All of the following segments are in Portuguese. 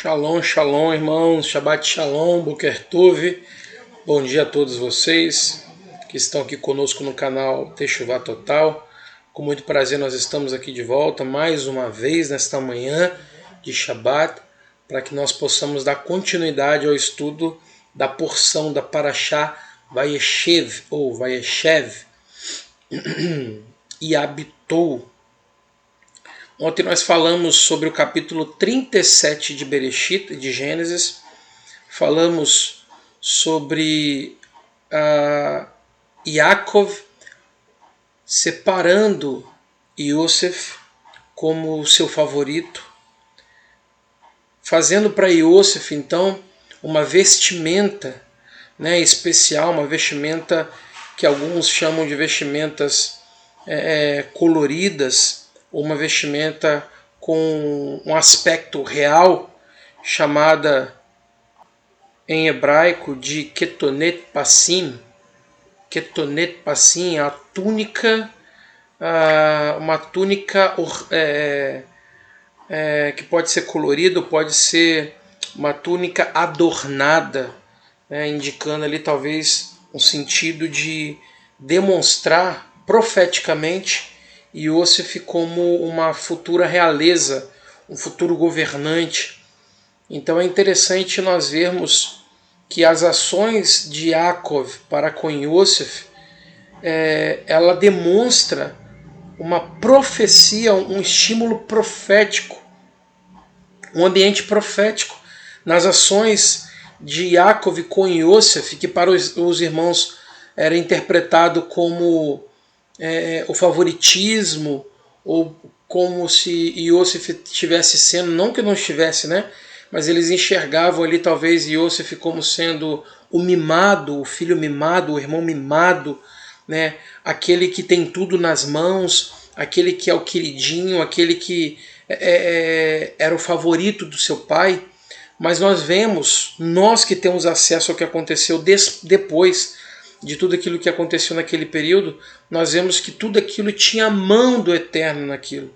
Shalom, shalom, irmãos, Shabbat shalom, Boker Tov. Bom dia a todos vocês que estão aqui conosco no canal Teshuvah Total. Com muito prazer nós estamos aqui de volta mais uma vez nesta manhã de Shabbat, para que nós possamos dar continuidade ao estudo da porção da Parashá Vayeshev, ou Vayeshev, e habitou. Ontem nós falamos sobre o capítulo 37 de Bereshit, de Gênesis. Falamos sobre Yaakov separando Yosef como seu favorito, fazendo para Yosef então uma vestimenta, especial, uma vestimenta que alguns chamam de vestimentas coloridas, uma vestimenta com um aspecto real, chamada em hebraico de ketonet passim. Ketonet passim, a túnica, uma túnica que pode ser colorida, pode ser uma túnica adornada, indicando ali talvez um sentido de demonstrar profeticamente Yosef como uma futura realeza, um futuro governante. Então é interessante nós vermos que as ações de Yaakov para com Yosef, ela demonstra uma profecia, um estímulo profético, um ambiente profético nas ações de Yaakov com Yosef, que para os irmãos era interpretado como o favoritismo, ou como se Yosef estivesse sendo, não que não estivesse, mas eles enxergavam ali talvez Yosef como sendo o mimado, o filho mimado, o irmão mimado, aquele que tem tudo nas mãos, aquele que é o queridinho, aquele que era o favorito do seu pai. Mas nós vemos, nós que temos acesso ao que aconteceu depois de tudo aquilo que aconteceu naquele período, nós vemos que tudo aquilo tinha a mão do Eterno naquilo.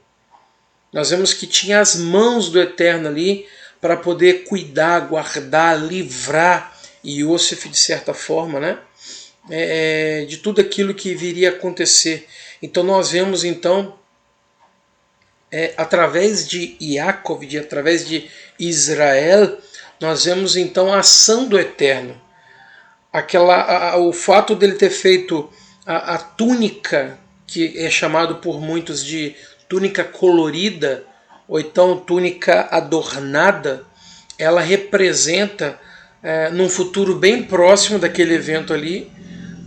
Nós vemos que tinha as mãos do Eterno ali para poder cuidar, guardar, livrar Yosef de certa forma, de tudo aquilo que viria a acontecer. Então nós vemos então, através de Yaakov, através de Israel, nós vemos então a ação do Eterno. O fato dele ter feito a túnica, que é chamado por muitos de túnica colorida, ou então túnica adornada, ela representa, num futuro bem próximo daquele evento ali,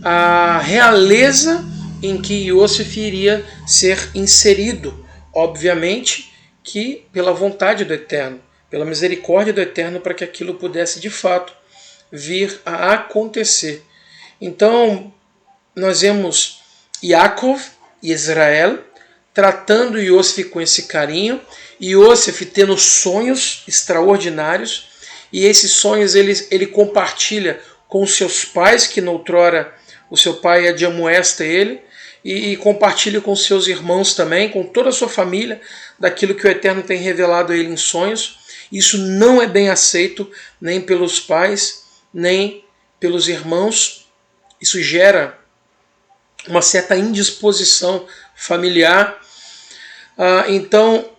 a realeza em que Yosef iria ser inserido, obviamente que pela vontade do Eterno, pela misericórdia do Eterno, para que aquilo pudesse de fato vir a acontecer. Então nós vemos Yaakov e Israel tratando Yosef com esse carinho, e Yosef tendo sonhos extraordinários, e esses sonhos ele compartilha com seus pais, que noutrora o seu pai admoesta ele, e compartilha com seus irmãos também, com toda a sua família, daquilo que o Eterno tem revelado a ele em sonhos. Isso não é bem aceito nem pelos pais, nem pelos irmãos. Isso gera uma certa indisposição familiar. Então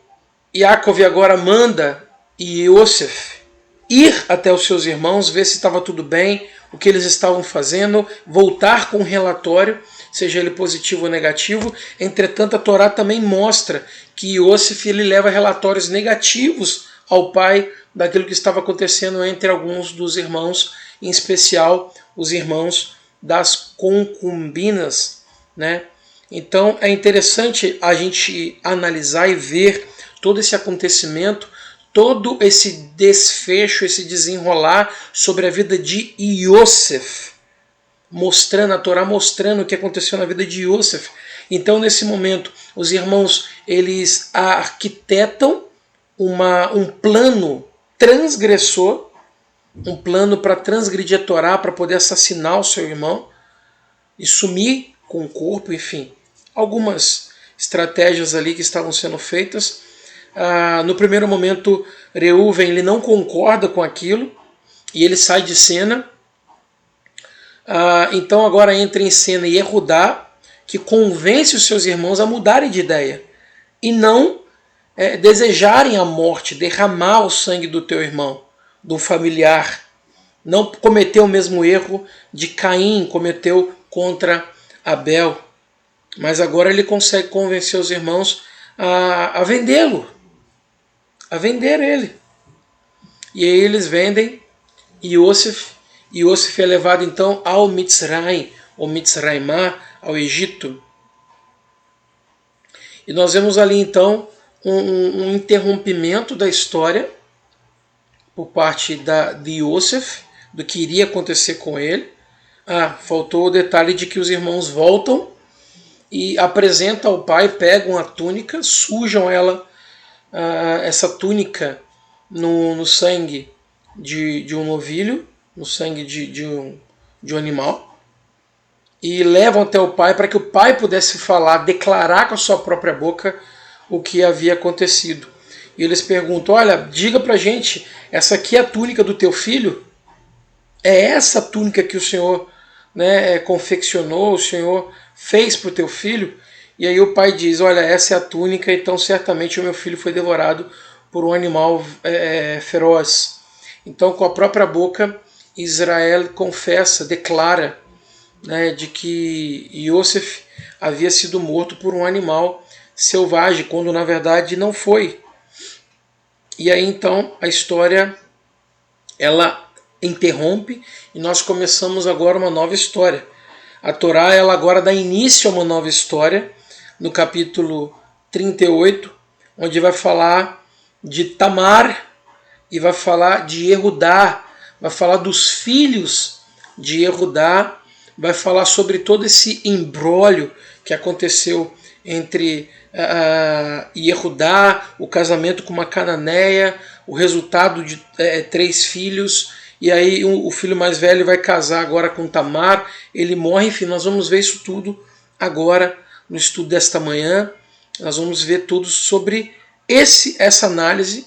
Yaakov agora manda Yosef ir até os seus irmãos, ver se estava tudo bem, o que eles estavam fazendo, voltar com um relatório, seja ele positivo ou negativo. Entretanto, a Torá também mostra que Yosef ele leva relatórios negativos ao pai daquilo que estava acontecendo entre alguns dos irmãos, em especial os irmãos das concubinas, Então é interessante a gente analisar e ver todo esse acontecimento, todo esse desfecho, esse desenrolar sobre a vida de Yosef, mostrando, a Torá mostrando o que aconteceu na vida de Yosef. Então nesse momento os irmãos eles arquitetam um plano transgressor, um plano para transgredir a Torá, para poder assassinar o seu irmão e sumir com o corpo, enfim, algumas estratégias ali que estavam sendo feitas. No primeiro momento, Reuven ele não concorda com aquilo e ele sai de cena. Então agora entra em cena Yehudá, que convence os seus irmãos a mudarem de ideia e não desejarem a morte, derramar o sangue do teu irmão, do familiar. Não cometeu o mesmo erro de Caim cometeu contra Abel. Mas agora ele consegue convencer os irmãos a vendê-lo, a vender ele. E aí eles vendem Yosef. Yosef é levado então ao Mitzrayim, ou Mitzraimá, ao Egito. E nós vemos ali então um interrompimento da história por parte de Yosef, do que iria acontecer com ele. Faltou o detalhe de que os irmãos voltam e apresentam ao pai, pegam a túnica, sujam ela, essa túnica no sangue de um novilho, no sangue de um animal, e levam até o pai para que o pai pudesse falar, declarar com a sua própria boca o que havia acontecido. E eles perguntam, olha, diga pra gente, essa aqui é a túnica do teu filho? É essa túnica que o Senhor confeccionou, o Senhor fez para o teu filho? E aí o pai diz, olha, essa é a túnica, então certamente o meu filho foi devorado por um animal feroz. Então com a própria boca Israel confessa, declara de que Yosef havia sido morto por um animal selvagem, quando na verdade não foi. E aí então a história ela interrompe e nós começamos agora uma nova história. A Torá ela agora dá início a uma nova história no capítulo 38, onde vai falar de Tamar e vai falar de Yehudá, vai falar dos filhos de Yehudá, vai falar sobre todo esse imbróglio que aconteceu entre Yehudá, o casamento com uma cananeia, o resultado de 3 filhos, e aí o filho mais velho vai casar agora com Tamar, ele morre, enfim, nós vamos ver isso tudo agora no estudo desta manhã, nós vamos ver tudo sobre essa análise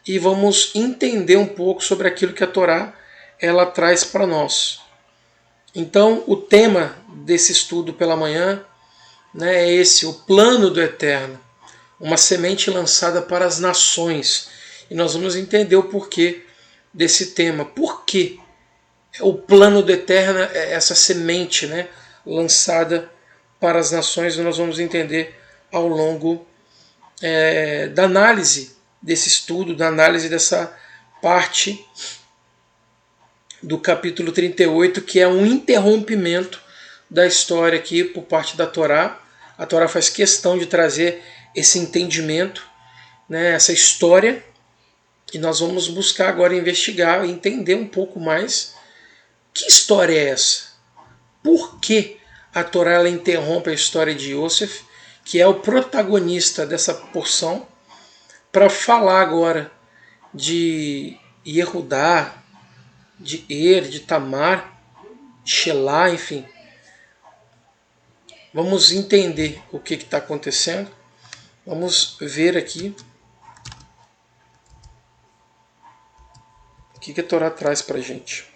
e vamos entender um pouco sobre aquilo que a Torá ela traz para nós. Então o tema desse estudo pela manhã é esse, o plano do Eterno, uma semente lançada para as nações. E nós vamos entender o porquê desse tema. Por que o plano do Eterno é essa semente lançada para as nações? E nós vamos entender ao longo da análise desse estudo, da análise dessa parte do capítulo 38, que é um interrompimento da história aqui por parte da Torá. A Torá faz questão de trazer esse entendimento, essa história, e nós vamos buscar agora investigar e entender um pouco mais que história é essa. Por que a Torá ela interrompe a história de Yosef, que é o protagonista dessa porção, para falar agora de Yehudá, de de Tamar, de Shelah, enfim. Vamos entender o que está acontecendo. Vamos ver aqui o que a Torá traz para a gente.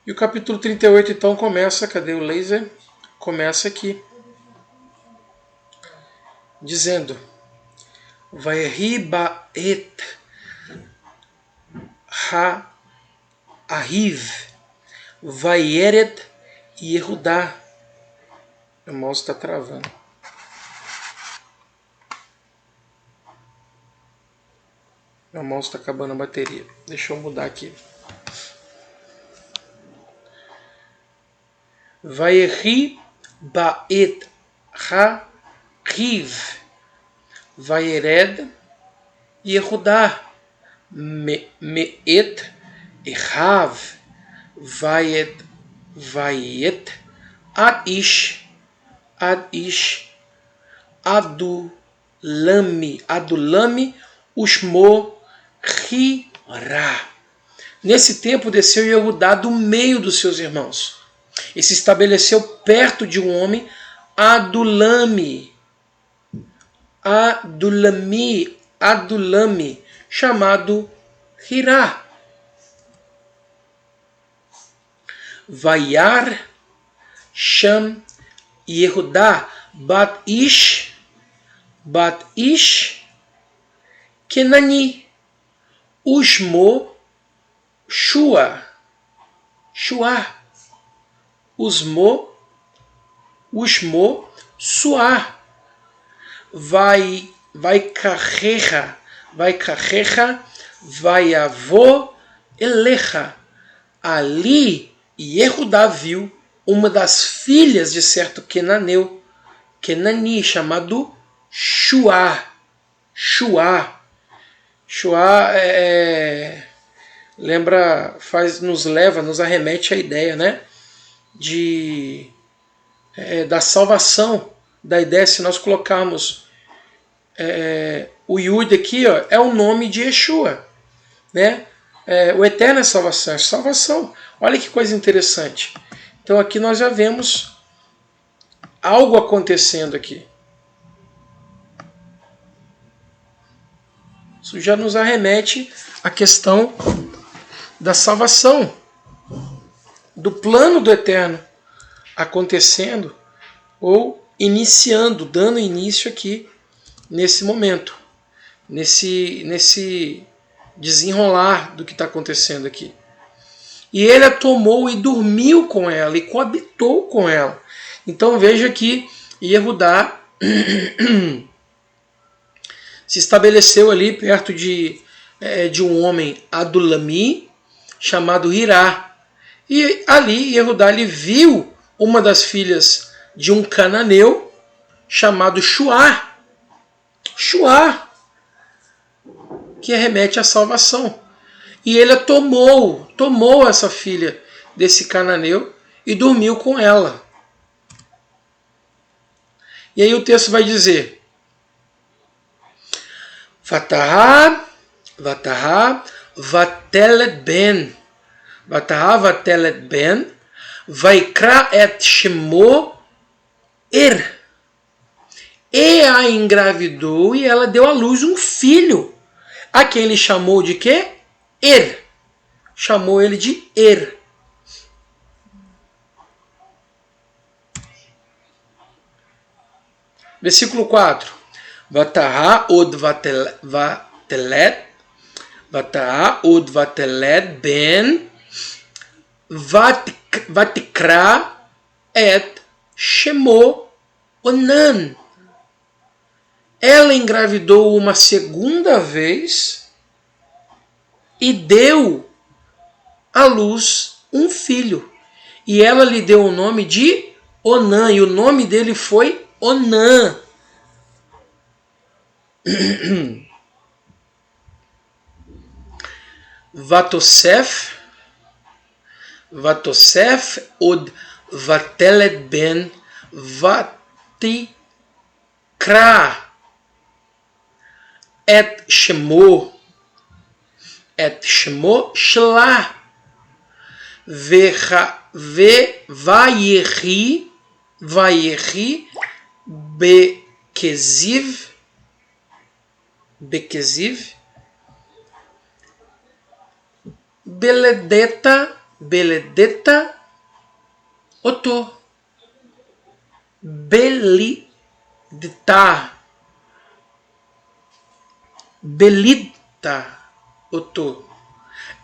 E o capítulo 38 então começa, cadê o laser? Começa aqui, dizendo: Vayhi ba'et ha-ahiv vayered Yehudá. Meu mouse está travando. Meu mouse está acabando a bateria. Deixa eu mudar aqui. Vayhi ba'et ha-ahiv vayered Yehudá. Me'et Ehav Vayet Ad-ish Adulami Ushmo Hirá. Nesse tempo desceu Yehudá do meio dos seus irmãos. e se estabeleceu perto de um homem, Adulami, chamado Hirá. Vayar Sham Yehudá Bat Ish Kenani Usmo Shua Usmo Suá vai carreira vai avô elecha. Ali Yehudá viu uma das filhas de certo Kenani, chamado Shua. Lembra, nos arremete à ideia, né? Da salvação, da ideia, se nós colocarmos o Yud aqui, ó, é o nome de Yeshua, né? O eterno é salvação. Olha que coisa interessante. Então aqui nós já vemos algo acontecendo aqui. Isso já nos arremete à questão da salvação, do plano do eterno acontecendo ou iniciando, dando início aqui nesse momento, nesse desenrolar do que está acontecendo aqui. E ele a tomou e dormiu com ela, e coabitou com ela. Então veja que Yehudá se estabeleceu ali perto de um homem Adulami, chamado Hirá. E ali Yehudá viu uma das filhas de um cananeu, chamado Shua, que remete à salvação. E ele tomou essa filha desse cananeu e dormiu com ela. E aí o texto vai dizer: Vatahá vatelet ben, vaikra et shemo Er. E a engravidou e ela deu à luz um filho, a quem ele chamou de quê? Er. Chamou ele de Er. Versículo 4. Vatahá od vatelet ben vatikra et shemo Onan. Ela engravidou uma segunda vez e deu à luz um filho. E ela lhe deu o nome de Onã, e o nome dele foi Onã. Vatosef od vatelet ben vatikra et shemo Shlah vayechi bekeziv beledeta oto belita oto.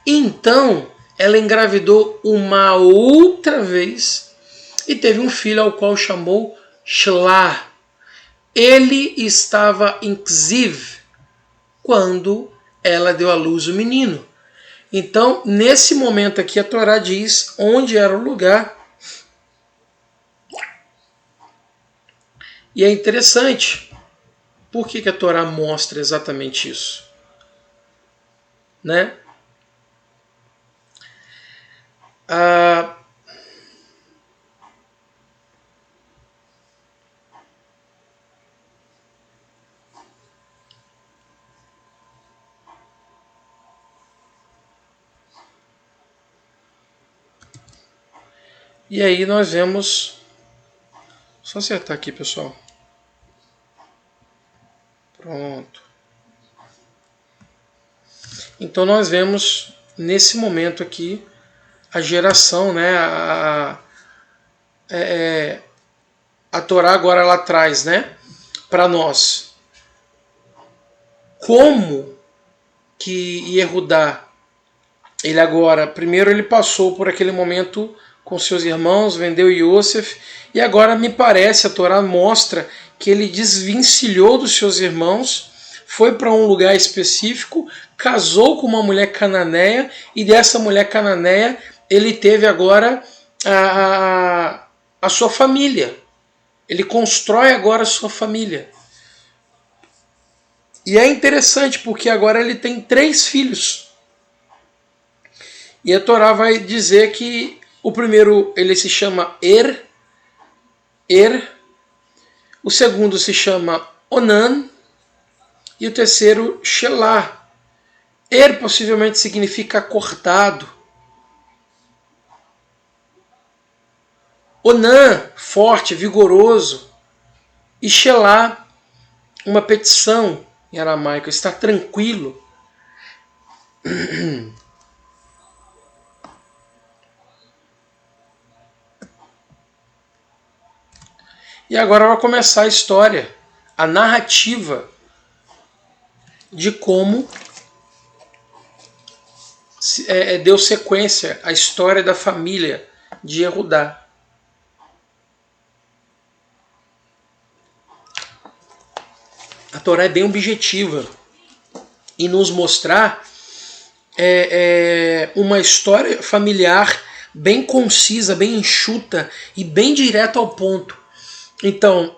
Então ela engravidou uma outra vez e teve um filho ao qual chamou Shlah. Ele estava em Ksiv quando ela deu à luz o menino. Então, nesse momento aqui, a Torá diz onde era o lugar. E é interessante. Por que a Torá mostra exatamente isso? Né? E aí nós vemos... Só acertar aqui, pessoal. Pronto. Então nós vemos nesse momento aqui a geração, né? A Torá agora ela traz, né, para nós como que Yehudá, ele agora, primeiro ele passou por aquele momento com seus irmãos, vendeu Yosef, e agora me parece, a Torá mostra que ele desvencilhou dos seus irmãos, foi para um lugar específico, casou com uma mulher cananeia, e dessa mulher cananeia ele teve agora a sua família. Ele constrói agora a sua família. E é interessante porque agora ele tem 3 filhos. E a Torá vai dizer que o primeiro ele se chama Er. O segundo se chama Onan. E o terceiro Shelah. Er possivelmente significa cortado. Onan, forte, vigoroso. E Shelah, uma petição em aramaico, está tranquilo. E agora vai começar a história, a narrativa de como deu sequência à história da família de Yehudá. A Torá é bem objetiva em nos mostrar uma história familiar bem concisa, bem enxuta e bem direta ao ponto. Então,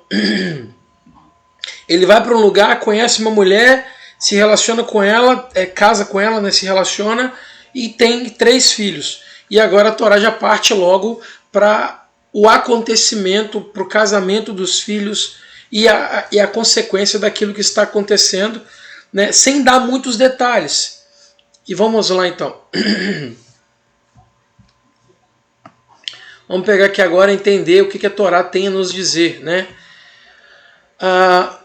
ele vai para um lugar, conhece uma mulher, se relaciona com ela, casa com ela, né, se relaciona e tem 3 filhos. E agora a Torá já parte logo para o acontecimento, para o casamento dos filhos e a consequência daquilo que está acontecendo, né, sem dar muitos detalhes. E vamos lá então. Vamos pegar aqui agora e entender o que a Torá tem a nos dizer, né?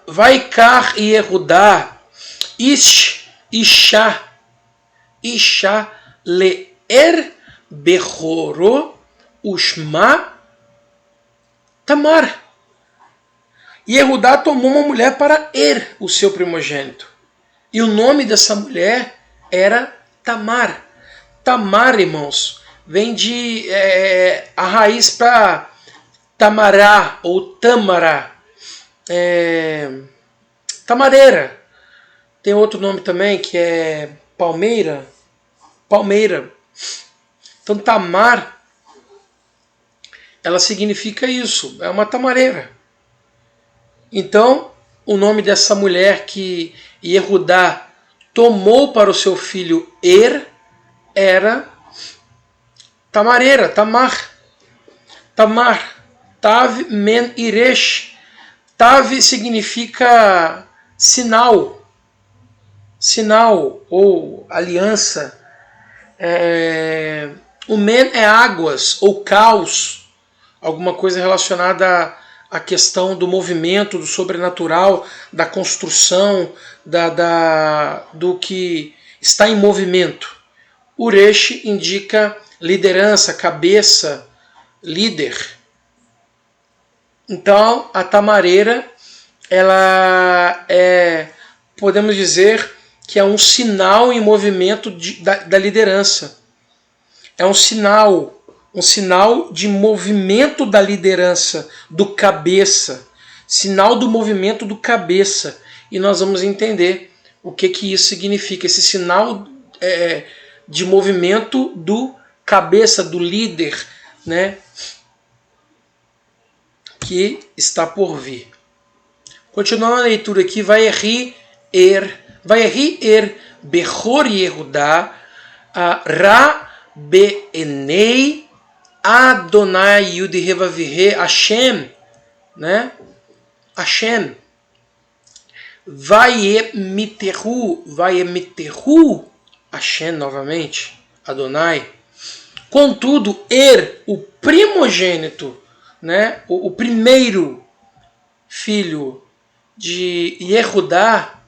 Vaikar Yehudá Isha le'er bechoro ushma Tamar. Yehudá tomou uma mulher para o seu primogênito. E o nome dessa mulher era Tamar. Tamar, irmãos, vem de a raiz para tamará ou tamará. Tamareira. Tem outro nome também que é palmeira. Então Tamar, ela significa isso, é uma tamareira. Então o nome dessa mulher que Yehudá tomou para o seu filho era tamareira, Tamar. Tav men iresh. Tav significa sinal ou aliança. O men é águas ou caos, alguma coisa relacionada à questão do movimento, do sobrenatural, da construção, do que está em movimento. Uresh indica liderança, cabeça, líder. Então, a tamareira, ela podemos dizer que é um sinal em movimento da liderança. É um sinal de movimento da liderança, do cabeça. Sinal do movimento do cabeça. E nós vamos entender o que isso significa. Esse sinal de movimento do cabeça, do líder, né, que está por vir. Continuando a leitura aqui, Vayehi Bechor Yehudá Ra Beenei Adonai Yudhevavihe Hashem, né? Hashem. Vayemitehu Hashem novamente, Adonai. Contudo, o primogênito, né, o primeiro filho de Yehudá,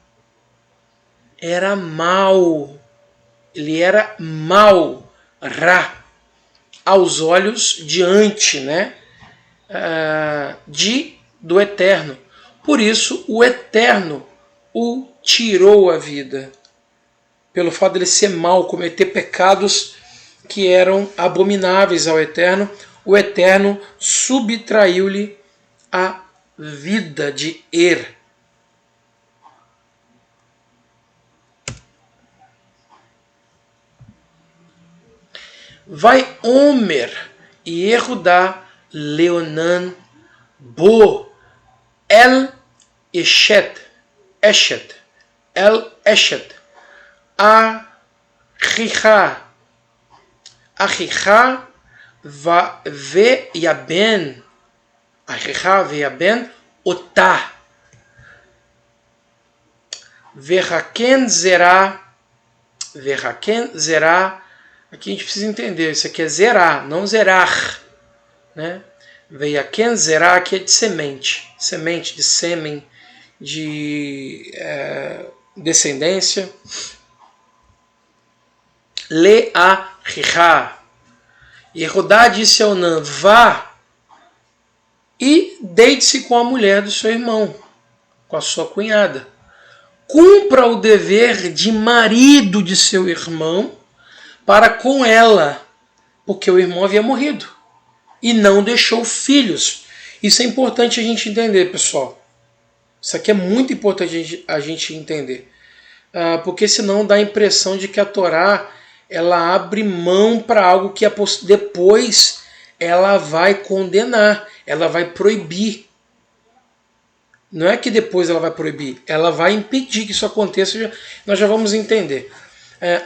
era mau. Ele era mau, Ra, aos olhos diante, né, do Eterno. Por isso, o Eterno o tirou a vida. Pelo fato de ele ser mau, cometer pecados que eram abomináveis ao Eterno, o Eterno subtraiu-lhe a vida de Vai Omer e Yehudá Leonan Bo El Eshet El Eshet Achicha Veyaben Otá Verraken Zerá. Aqui a gente precisa entender, isso aqui é Zerá, não Zerar, né? Veyaken Zerá aqui é de semente, de sêmen, de descendência. Le'achicha. Yehudá disse a Onã: vá e deite-se com a mulher do seu irmão, com a sua cunhada. Cumpra o dever de marido de seu irmão para com ela, porque o irmão havia morrido e não deixou filhos. Isso é importante a gente entender, pessoal. Isso aqui é muito importante a gente entender, porque senão dá a impressão de que a Torá ela abre mão para algo que depois ela vai condenar, ela vai proibir. Não é que depois ela vai proibir, ela vai impedir que isso aconteça, nós já vamos entender.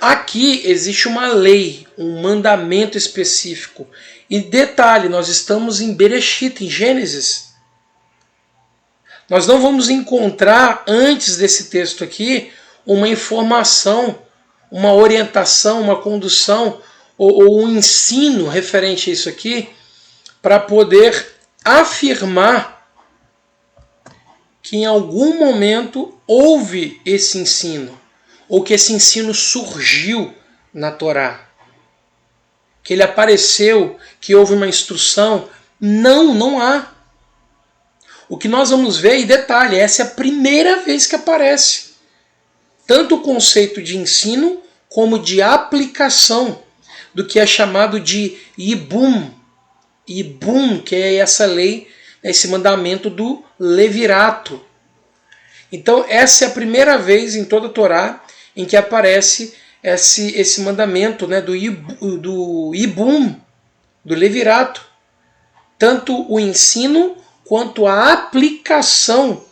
Aqui existe uma lei, um mandamento específico. E detalhe, nós estamos em Bereshit, em Gênesis. Nós não vamos encontrar, antes desse texto aqui, uma informação, uma orientação, uma condução ou um ensino referente a isso aqui, para poder afirmar que em algum momento houve esse ensino, ou que esse ensino surgiu na Torá, que ele apareceu, que houve uma instrução. Não há. O que nós vamos ver, e detalhe, essa é a primeira vez que aparece tanto o conceito de ensino como de aplicação do que é chamado de Yibum, que é essa lei, esse mandamento do levirato. Então essa é a primeira vez em toda a Torá em que aparece esse mandamento, né, do Yibum, do levirato. Tanto o ensino quanto a aplicação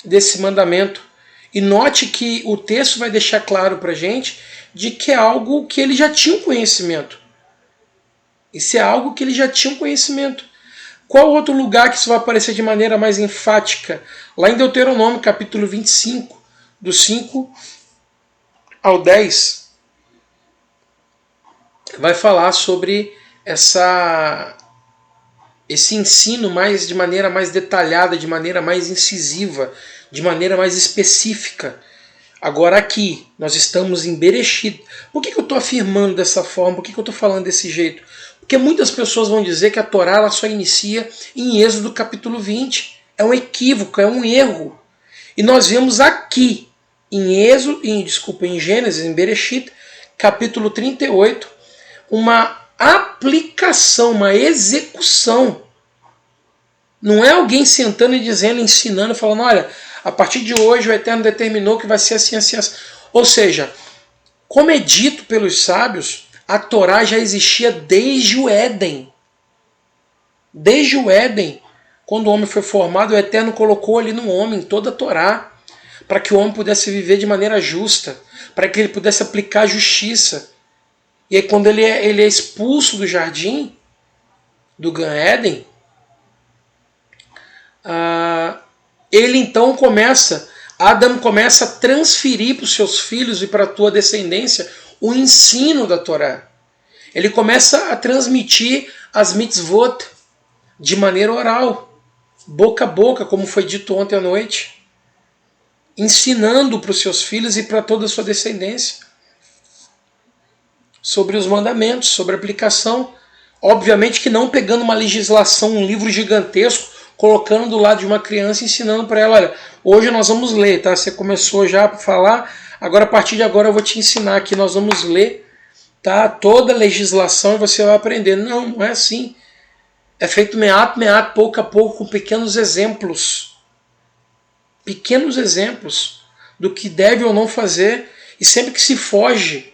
desse mandamento. E note que o texto vai deixar claro para a gente de que é algo que ele já tinha um conhecimento. Isso é algo que ele já tinha um conhecimento. Qual outro lugar que isso vai aparecer de maneira mais enfática? Lá em Deuteronômio, capítulo 25, do 5 ao 10, vai falar sobre esse ensino de maneira mais detalhada, de maneira mais incisiva, de maneira mais específica. Agora aqui, nós estamos em Bereshit. Por que eu estou afirmando dessa forma? Por que eu estou falando desse jeito? Porque muitas pessoas vão dizer que a Torá ela só inicia em Êxodo capítulo 20. É um equívoco, é um erro. E nós vemos aqui, em Gênesis, em Bereshit, capítulo 38, uma aplicação, uma execução. Não é alguém sentando e dizendo, ensinando, falando, olha, a partir de hoje o Eterno determinou que vai ser assim, assim, assim. Ou seja, como é dito pelos sábios, a Torá já existia desde o Éden. Desde o Éden, quando o homem foi formado, o Eterno colocou ali no homem toda a Torá, para que o homem pudesse viver de maneira justa, para que ele pudesse aplicar a justiça. E aí quando ele é expulso do jardim, do Gan Éden, ele então Adão começa a transferir para os seus filhos e para a tua descendência o ensino da Torá. Ele começa a transmitir as mitzvot de maneira oral, boca a boca, como foi dito ontem à noite, ensinando para os seus filhos e para toda a sua descendência sobre os mandamentos, sobre a aplicação. Obviamente que não pegando uma legislação, um livro gigantesco, colocando do lado de uma criança, ensinando para ela, olha, hoje nós vamos ler, tá? Você começou já a falar, agora a partir de agora eu vou te ensinar aqui, nós vamos ler, tá? Toda a legislação e você vai aprender. Não, não é assim. É feito meato, pouco a pouco, com pequenos exemplos do que deve ou não fazer, e sempre que se foge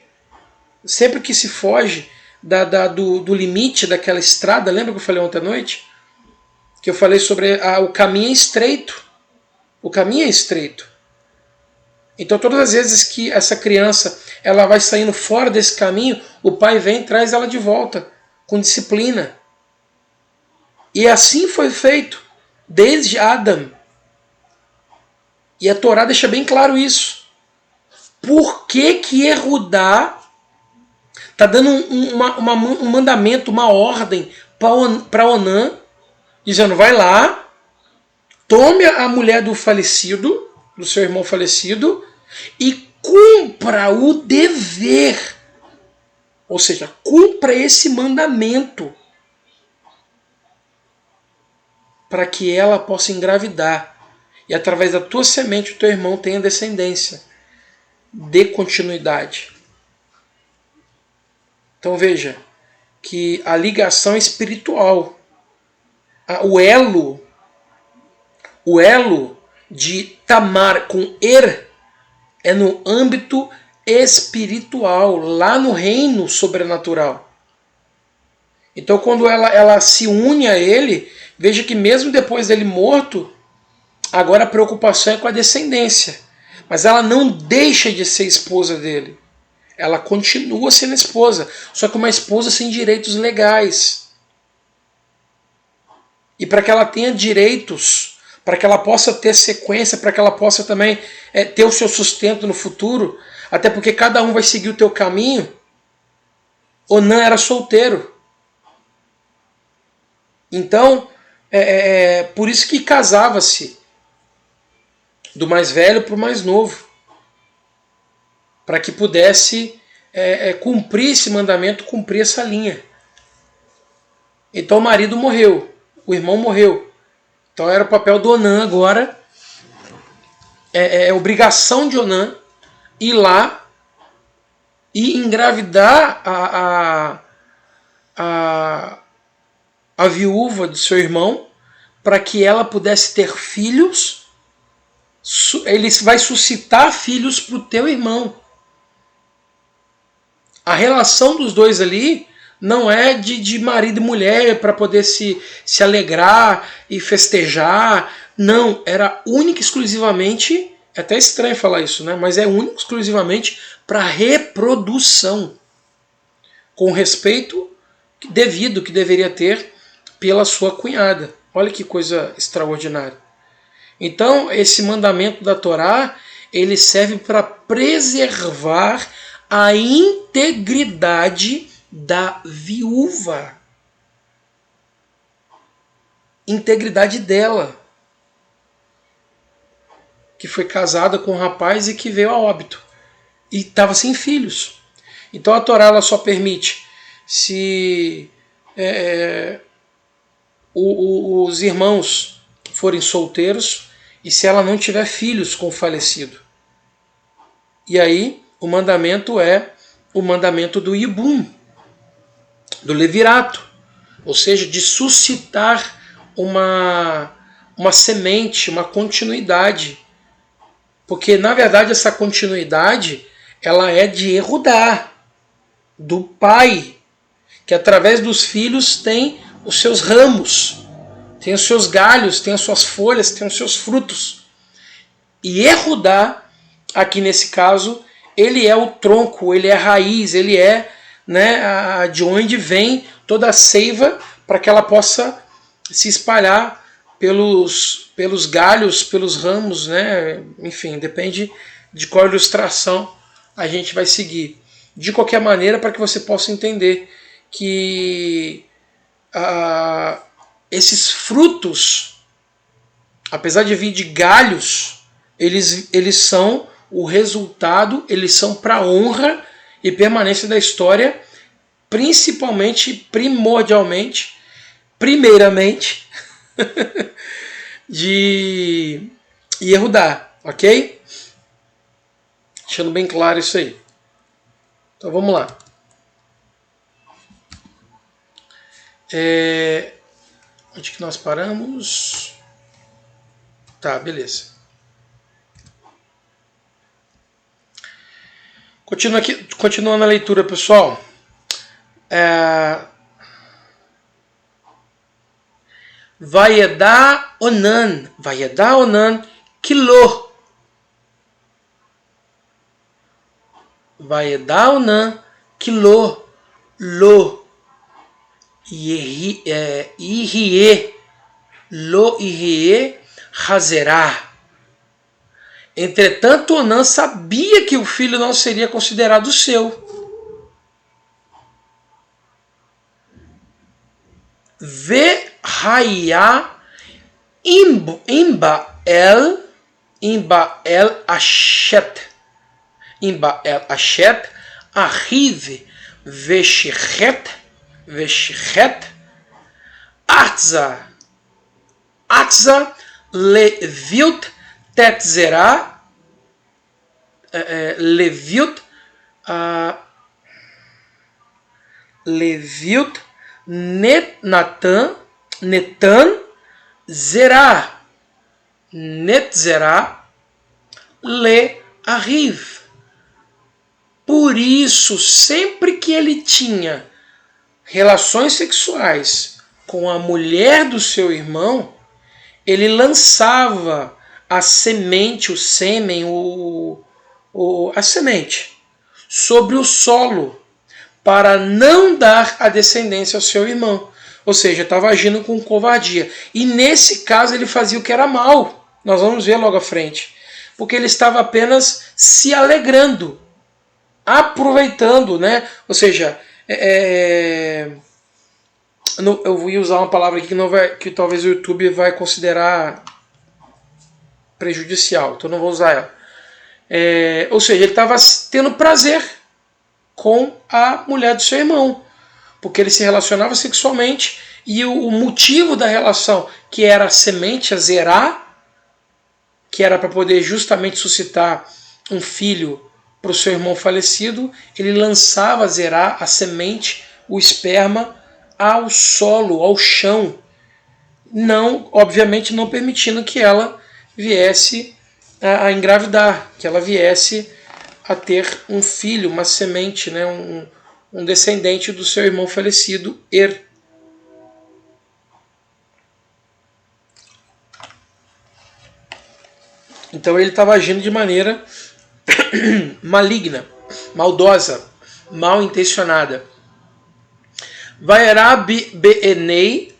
do limite daquela estrada, lembra que eu falei ontem à noite? Que eu falei sobre o caminho é estreito. O caminho é estreito. Então todas as vezes que essa criança ela vai saindo fora desse caminho, o pai vem e traz ela de volta, com disciplina. E assim foi feito, desde Adão. E a Torá deixa bem claro isso. Por que que Erudá está dando um mandamento, uma ordem para Onã, dizendo, vai lá, tome a mulher do falecido, do seu irmão falecido, e cumpra o dever. Ou seja, cumpra esse mandamento para que ela possa engravidar. E através da tua semente o teu irmão tenha descendência. Dê continuidade. Então veja que a ligação é espiritual. O elo de Tamar com é no âmbito espiritual, lá no reino sobrenatural. Então quando ela se une a ele, veja que mesmo depois dele morto, agora a preocupação é com a descendência. Mas ela não deixa de ser esposa dele. Ela continua sendo esposa, só que uma esposa sem direitos legais. E para que ela tenha direitos, para que ela possa ter sequência, para que ela possa também ter o seu sustento no futuro, até porque cada um vai seguir o teu caminho, Onã era solteiro. Então, por isso que casava-se do mais velho para o mais novo, para que pudesse cumprir esse mandamento, cumprir essa linha. Então o marido morreu, o irmão morreu. Então era o papel do Onã agora, obrigação de Onã ir lá e engravidar a viúva do seu irmão, para que ela pudesse ter filhos. Ele vai suscitar filhos para o teu irmão. A relação dos dois ali não é de marido e mulher para poder se alegrar e festejar. Não, era única e exclusivamente, é até estranho falar isso, né? Mas é única e exclusivamente para reprodução, com o respeito devido que deveria ter pela sua cunhada. Olha que coisa extraordinária. Então, esse mandamento da Torá, ele serve para preservar a integridade da viúva. Integridade dela, que foi casada com um rapaz e que veio a óbito. E estava sem filhos. Então a Torá ela só permite se os irmãos forem solteiros e se ela não tiver filhos com o falecido. E aí o mandamento é o mandamento do Yibum, do levirato, ou seja, de suscitar uma semente, uma continuidade. Porque na verdade essa continuidade ela é de Erudá, do pai, que através dos filhos tem os seus ramos, tem os seus galhos, tem as suas folhas, tem os seus frutos. E Erudá, aqui nesse caso, ele é o tronco, ele é a raiz, ele é, né, de onde vem toda a seiva para que ela possa se espalhar pelos galhos, pelos ramos, né? Enfim, depende de qual ilustração a gente vai seguir. De qualquer maneira, para que você possa entender que esses frutos, apesar de vir de galhos, eles são o resultado, eles são para honra e permanência da história, principalmente, primordialmente, primeiramente, de Yehudá, ok? Deixando bem claro isso aí. Então vamos lá. Onde que nós paramos? Tá, beleza. Continuando a leitura, pessoal. Vayedá Onan Kilo. Vayedá Onan Kilo. Lo. Irie. Lo Irie Hazerá. Entretanto, Onã sabia que o filho não seria considerado seu. Ve-haya imba el ashet. Imba el ashet ahiv veshichet atza leviut tetzerá leviut netan zerá netzerá le arriv. Por isso, sempre que ele tinha relações sexuais com a mulher do seu irmão, ele lançava a semente, o sêmen, a semente sobre o solo para não dar a descendência ao seu irmão. Ou seja, estava agindo com covardia. E nesse caso ele fazia o que era mal. Nós vamos ver logo à frente. Porque ele estava apenas se alegrando, aproveitando, né? Ou seja, eu vou usar uma palavra aqui que talvez o YouTube vai considerar prejudicial, então não vou usar ela. Ou seja, ele estava tendo prazer com a mulher do seu irmão, porque ele se relacionava sexualmente e o motivo da relação, que era a semente, a zerá, que era para poder justamente suscitar um filho para o seu irmão falecido, ele lançava a zerá, a semente, o esperma, ao solo, ao chão, não, obviamente não permitindo que ela viesse a engravidar, que ela viesse a ter um filho, uma semente, né, um descendente do seu irmão falecido, Então ele estava agindo de maneira maligna, maldosa, mal intencionada. Vairá Beenei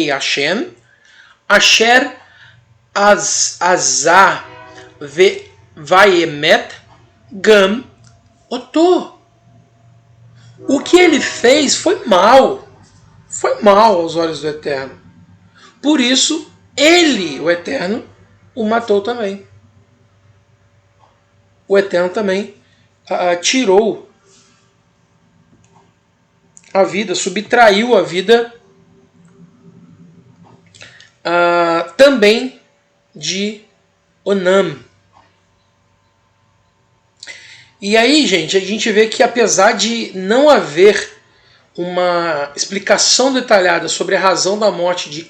Hashem, Asher Azah Vaiemet Gam Oto. O que ele fez foi mal aos olhos do Eterno. Por isso, ele, o Eterno, o matou também. O Eterno também tirou a vida, subtraiu a vida também de Onam. E aí, gente, a gente vê que apesar de não haver uma explicação detalhada sobre a razão da morte de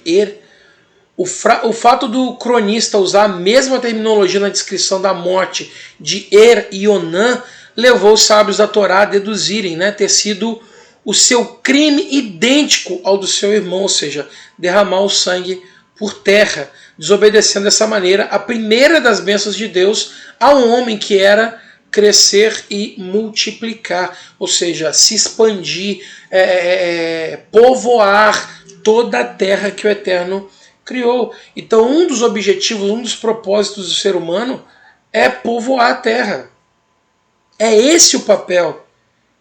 o fato do cronista usar a mesma terminologia na descrição da morte de e Onã levou os sábios da Torá a deduzirem, né, ter sido o seu crime idêntico ao do seu irmão, ou seja, derramar o sangue por terra, desobedecendo dessa maneira a primeira das bênçãos de Deus a um homem que era crescer e multiplicar, ou seja, se expandir, povoar toda a terra que o Eterno criou. Então um dos objetivos, um dos propósitos do ser humano é povoar a terra. É esse o papel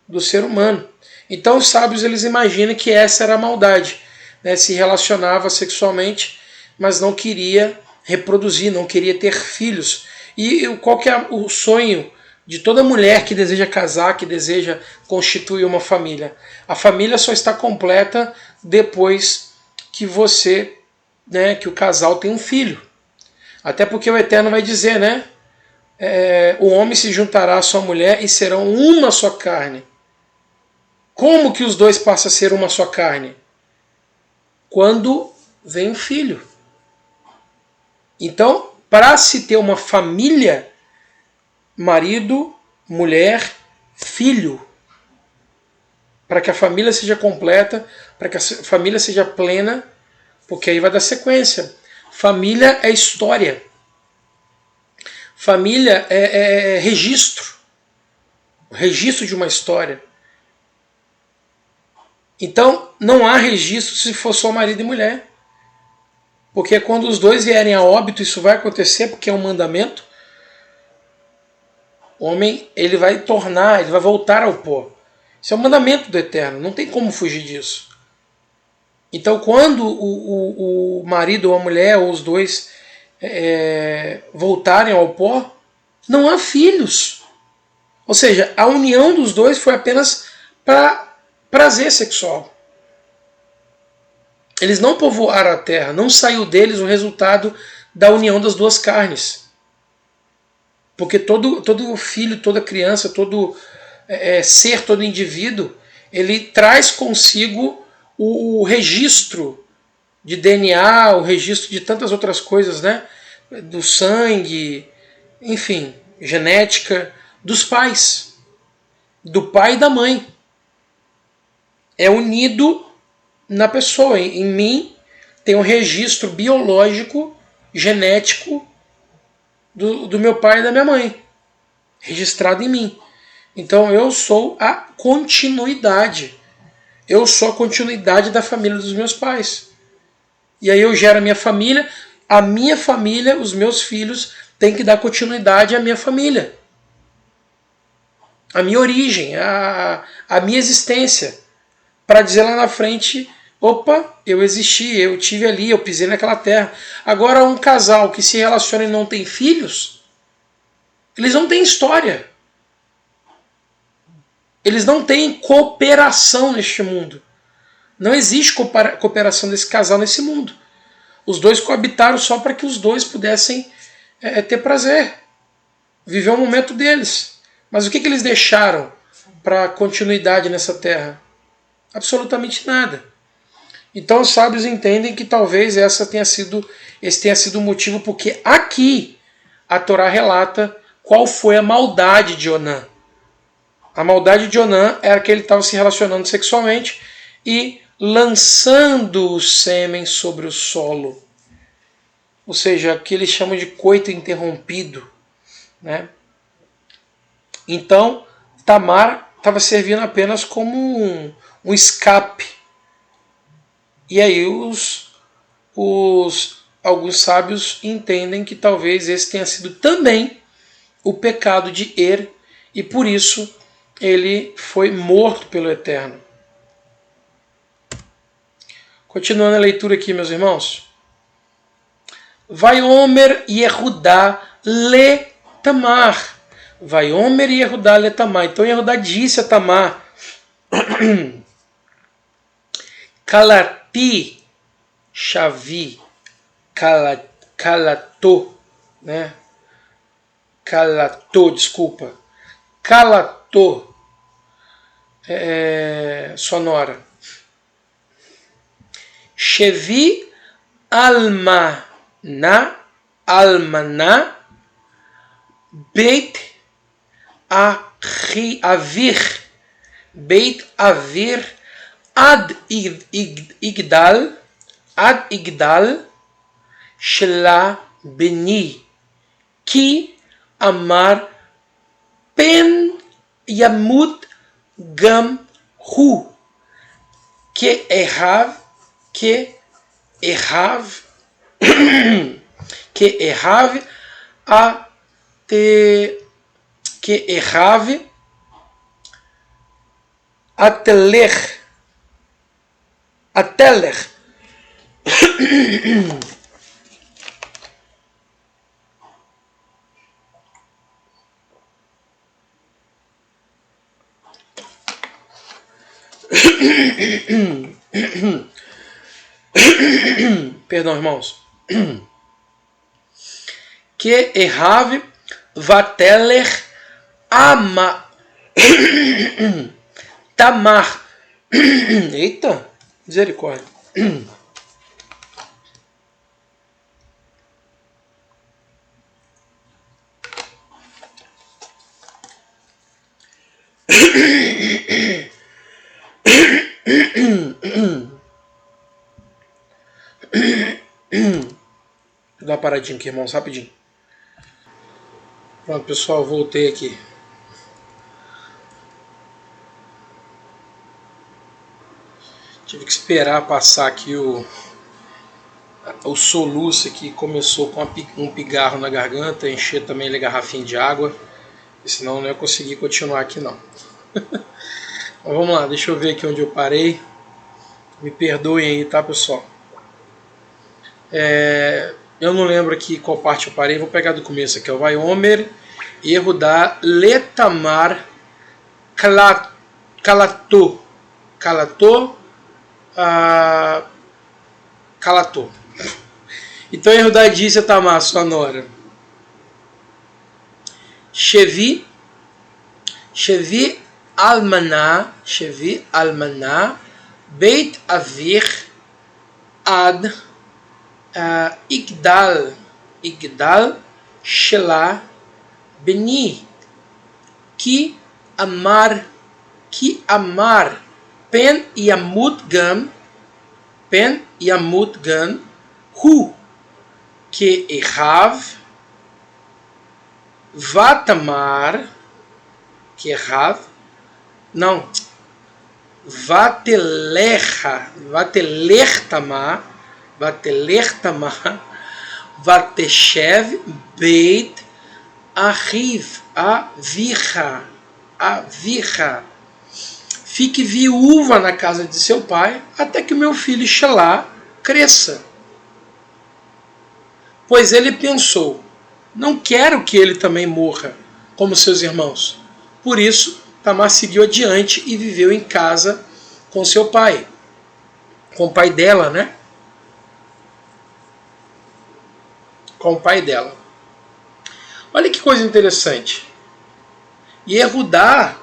do ser humano. Então os sábios eles imaginam que essa era a maldade, né? Se relacionava sexualmente, mas não queria reproduzir, não queria ter filhos. E qual que é o sonho de toda mulher que deseja casar, que deseja constituir uma família? A família só está completa depois que você, né, que o casal tem um filho. Até porque o Eterno vai dizer, né? O homem se juntará à sua mulher e serão uma só carne. Como que os dois passam a ser uma só carne? Quando vem um filho. Então, para se ter uma família, marido, mulher, filho, para que a família seja completa, para que a família seja plena, porque aí vai dar sequência. Família é história. Família é registro. Registro de uma história. Então, não há registro se for só marido e mulher. Porque quando os dois vierem a óbito, isso vai acontecer, porque é um mandamento. O homem ele vai voltar ao pó. Isso é um mandamento do Eterno, não tem como fugir disso. Então, quando o marido ou a mulher, ou os dois, voltarem ao pó, não há filhos. Ou seja, a união dos dois foi apenas para prazer sexual. Eles não povoaram a terra, não saiu deles o resultado da união das duas carnes. Porque todo filho, toda criança, todo ser, todo indivíduo, ele traz consigo o registro de DNA, o registro de tantas outras coisas, né? Do sangue, enfim, genética, dos pais, do pai e da mãe. É unido na pessoa. Em mim tem um registro biológico, genético do meu pai e da minha mãe, registrado em mim. Então eu sou a continuidade. Eu sou a continuidade da família dos meus pais. E aí eu gero a minha família, os meus filhos, têm que dar continuidade à minha família. A minha origem, a minha existência. Para dizer lá na frente, opa, eu existi, eu tive ali, eu pisei naquela terra. Agora um casal que se relaciona e não tem filhos, eles não têm história. Eles não têm cooperação neste mundo. Não existe cooperação desse casal nesse mundo. Os dois coabitaram só para que os dois pudessem ter prazer. Viver o momento deles. Mas o que eles deixaram para continuidade nessa terra? Absolutamente nada. Então os sábios entendem que talvez esse tenha sido o motivo porque aqui a Torá relata qual foi a maldade de Onã. A maldade de Onã era que ele estava se relacionando sexualmente e lançando o sêmen sobre o solo. Ou seja, o que eles chamam de coito interrompido. Né? Então, Tamar estava servindo apenas como um escape. E aí alguns sábios entendem que talvez esse tenha sido também o pecado de Er, e por isso ele foi morto pelo Eterno. Continuando a leitura aqui, meus irmãos. Vaiomer Yehudá le Tamar. Vaiomer Yehudá le Tamar. Então Yehudá disse a Tamar: Kalati Shavi Calato, né? Calato, desculpa. Calato sonora. Chevi almaná beit avir ad igdal shela beni ki amar pen yamut gam hu que errav Ateler. Ateler. Perdão, irmãos. Que errave vateler ama Tamar. Eita, misericórdia. Vou dar uma paradinha aqui, irmãos, rapidinho. Pronto, pessoal, voltei aqui. Tive que esperar passar aqui o soluço que começou com um pigarro na garganta, encher também a garrafinha de água, senão não ia conseguir continuar aqui não. Mas vamos lá, deixa eu ver aqui onde eu parei. Me perdoem aí, tá, pessoal? Eu não lembro aqui qual parte eu parei, vou pegar do começo aqui. Vaiomer, Yehudá, Letamar, Calatou. Então Yehudá disse a Tamar, sua nora: Shevi Almaná, Beit Avir Ad Igdal Shelah Beni Ki Amar Pen Yamut Gan Hu Que Ehav Vatamar Que Ehav não Vateler Tamar Vateshev Beit Avicha fique viúva na casa de seu pai até que o meu filho Shelah cresça. Pois ele pensou: não quero que ele também morra como seus irmãos. Por isso Tamar seguiu adiante e viveu em casa com seu pai. Com o pai dela, né? Com o pai dela. Olha que coisa interessante. Yehudá,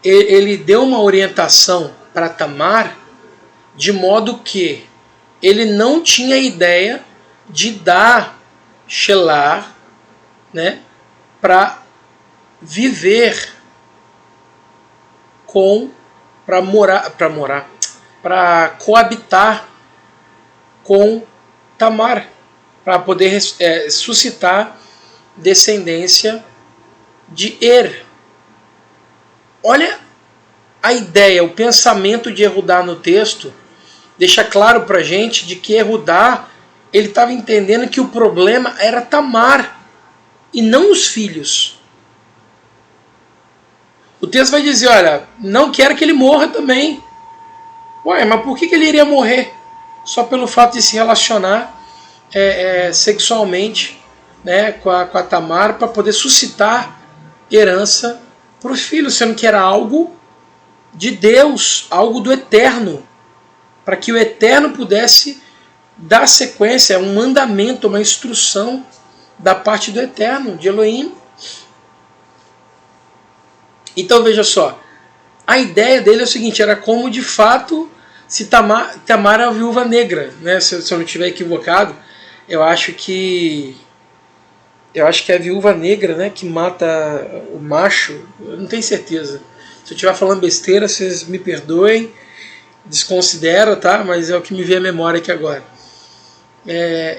ele deu uma orientação para Tamar de modo que ele não tinha ideia de dar Shelah, né, para viver para coabitar com Tamar, para poder suscitar descendência de Er. Olha a ideia, o pensamento de Yehudá no texto deixa claro para a gente de que Yehudá ele estava entendendo que o problema era Tamar e não os filhos. O texto vai dizer, olha, não quero que ele morra também. Ué, mas por que ele iria morrer? Só pelo fato de se relacionar sexualmente, né, com a Tamar para poder suscitar herança para os filhos, sendo que era algo de Deus, algo do Eterno, para que o Eterno pudesse dar sequência, um mandamento, uma instrução da parte do Eterno, de Elohim. Então veja só, a ideia dele é o seguinte, era como de fato se Tamar é a viúva negra, né? Se eu não estiver equivocado, eu acho que é a viúva negra, né, que mata o macho, eu não tenho certeza. Se eu estiver falando besteira, vocês me perdoem, desconsidero, tá? Mas é o que me vem à memória aqui agora.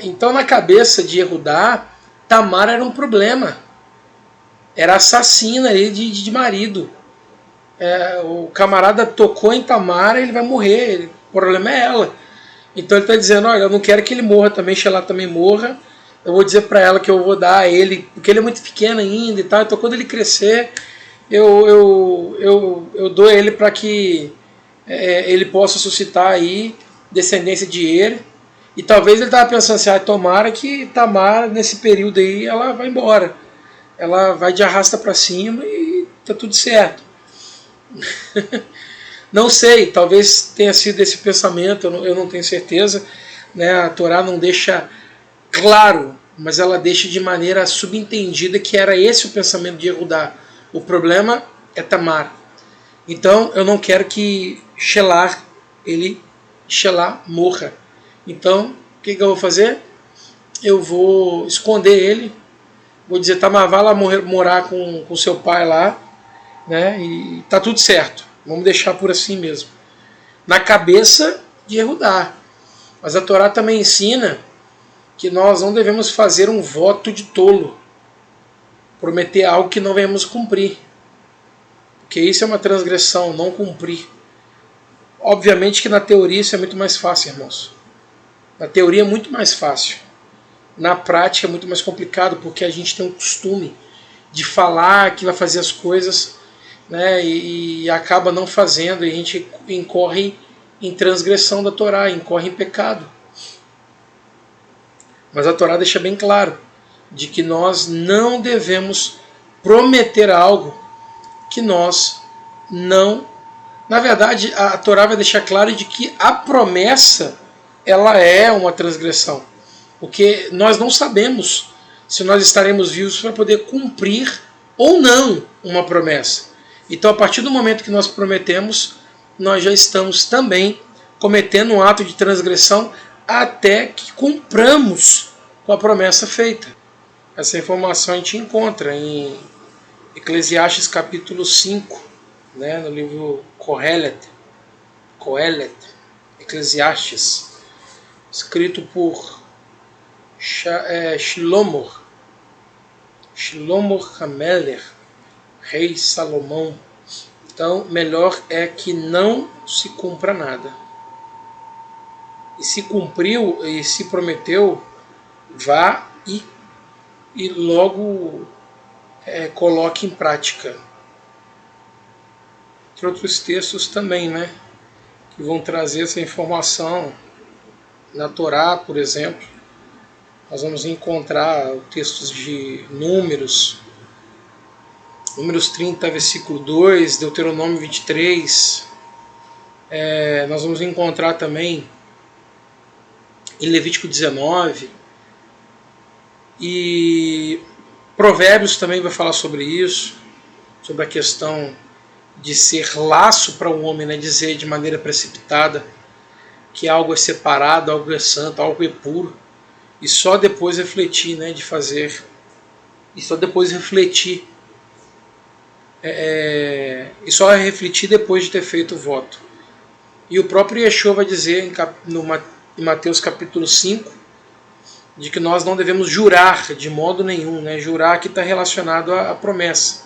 Então na cabeça de Yehudá, Tamar era um problema. Era assassina ali de marido. O camarada tocou em Tamar, ele vai morrer. O problema é ela. Então ele está dizendo, olha, eu não quero que ele morra também, Shelah também morra. Eu vou dizer para ela que eu vou dar a ele, porque ele é muito pequeno ainda e tal. Então quando ele crescer, eu dou ele para que ele possa suscitar aí descendência de Er. E talvez ele estava pensando assim, tomara que Tamar, nesse período aí, ela vai embora. Ela vai de arrasta para cima e tá tudo certo. Não sei, talvez tenha sido esse pensamento, eu não tenho certeza. Né? A Torá não deixa claro, mas ela deixa de maneira subentendida que era esse o pensamento de Yehudá. O problema é Tamar. Então eu não quero que Shelah morra. Então o que eu vou fazer? Eu vou esconder ele, vou dizer, Tamar, vai lá morar com seu pai lá, né? E tá tudo certo. Vamos deixar por assim mesmo. Na cabeça de Yehudá. Mas a Torá também ensina que nós não devemos fazer um voto de tolo. Prometer algo que não venhamos cumprir. Porque isso é uma transgressão, não cumprir. Obviamente que na teoria isso é muito mais fácil, irmãos. Na teoria é muito mais fácil. Na prática é muito mais complicado, porque a gente tem um costume de falar que vai fazer as coisas, né, e acaba não fazendo, e a gente incorre em transgressão da Torá, incorre em pecado. Mas a Torá deixa bem claro de que nós não devemos prometer algo que nós não... Na verdade, a Torá vai deixar claro de que a promessa ela é uma transgressão. Porque nós não sabemos se nós estaremos vivos para poder cumprir ou não uma promessa. Então, a partir do momento que nós prometemos, nós já estamos também cometendo um ato de transgressão até que cumpramos com a promessa feita. Essa informação a gente encontra em Eclesiastes capítulo 5, né, no livro Kohelet, Eclesiastes, escrito por Shlomo Hameler, rei Salomão. Então, melhor é que não se cumpra nada. E se cumpriu e se prometeu, vá e logo coloque em prática. Tem outros textos também, né, que vão trazer essa informação. Na Torá, por exemplo, nós vamos encontrar textos de Números 30, versículo 2, Deuteronômio 23. Nós vamos encontrar também em Levítico 19. E Provérbios também vai falar sobre isso, sobre a questão de ser laço para o homem, né, dizer de maneira precipitada que algo é separado, algo é santo, algo é puro, e só depois refletir, né, de fazer, e só depois refletir, e só refletir depois de ter feito o voto. E o próprio Yeshua vai dizer em Mateus capítulo 5, de que nós não devemos jurar de modo nenhum, né? Jurar que está relacionado à promessa,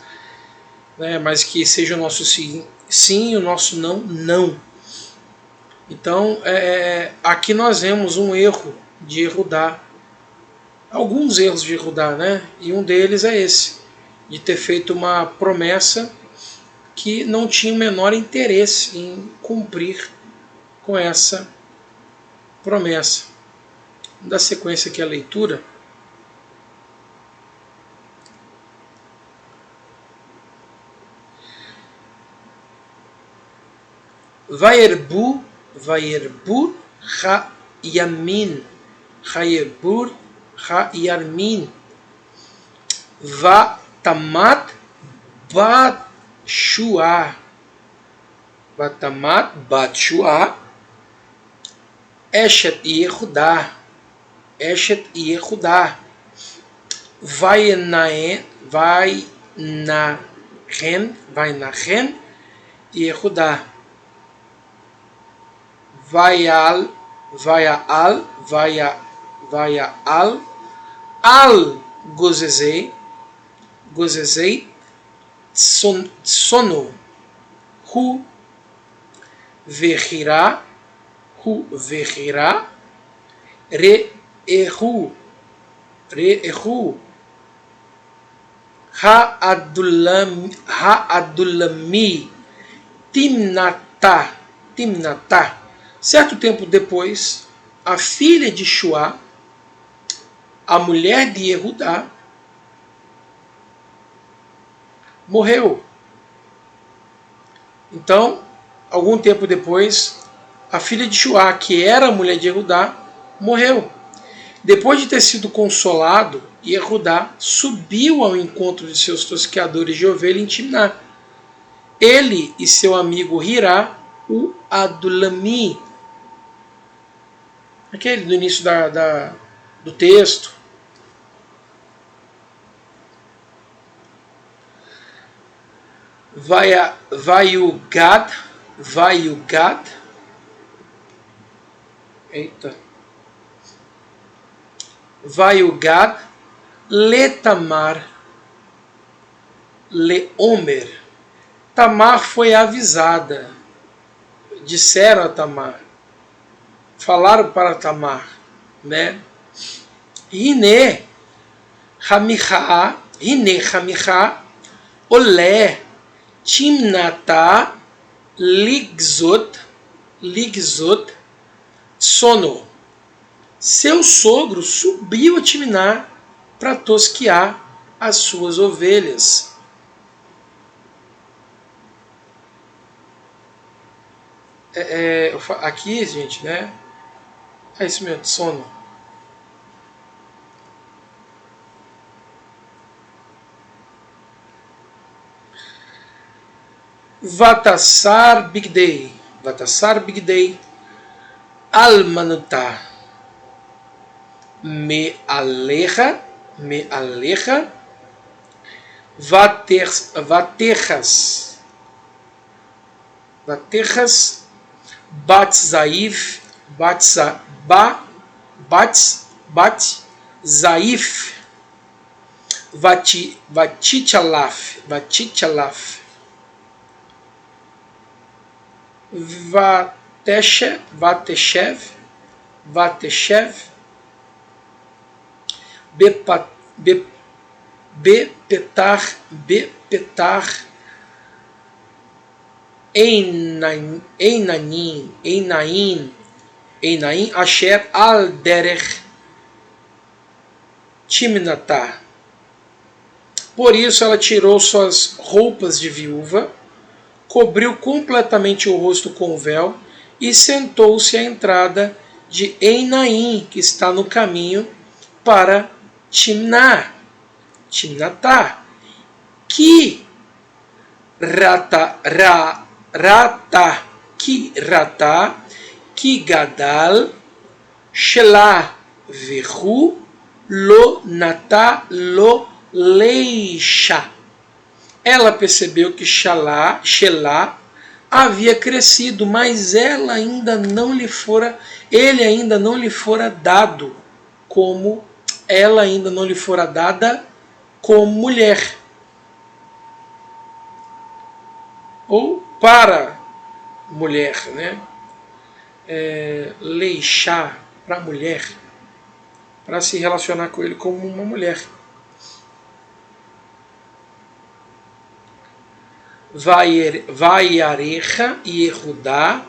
né? Mas que seja o nosso sim, sim, e o nosso não, não. Então, aqui nós vemos um erro de Yehudá, alguns erros de Yehudá, né? E um deles é esse, de ter feito uma promessa que não tinha o menor interesse em cumprir com essa promessa. Vamos dar sequência aqui à leitura. Vaierbu ha-yamin, Vaierbu ha-yarmin, Vatamat bat-shua, Eshet Yehudá, Vainahen Yehudá, Vaial al Gozezei sono hu vechirá re-ehu Ha'adulami Timnatá. Certo tempo depois, a filha de Shua, a mulher de Yehudá, morreu. Então, algum tempo depois, a filha de Shua, que era a mulher de Yehudá, morreu. Depois de ter sido consolado, Yehudá subiu ao encontro de seus tosqueadores de ovelha em Timná. Ele e seu amigo Hirá, o Adulami, aquele do início do texto. Vaiugad, Vaiugad, Letamar, Leomer. Tamar foi avisada. Disseram a Tamar, falaram para Tamar, né? Hine Hamichá, Olé, Timnatá, Ligzot, Sono. Seu sogro subiu a Timná para tosquear as suas ovelhas. Aqui, gente, né? É isso mesmo, sono. Vatassar Bigdei, Almanutá, me aleja, Vaterras, Bat-Zaif, Vatichalaf, Vateshev, Bepetar, Einaim, Asher al-Derech, Timnatá. Por isso ela tirou suas roupas de viúva, cobriu completamente o rosto com o véu e sentou-se à entrada de Einaim, que está no caminho para Timnatá. Que que gadal shela vehu lo natá lo leisha. Ela percebeu que Shelah havia crescido, mas ele ainda não lhe fora dado como ela ainda não lhe fora dada como mulher. Ou para mulher, né? Leishá, para mulher, para se relacionar com ele como uma mulher. Vaiarecha Yehudá,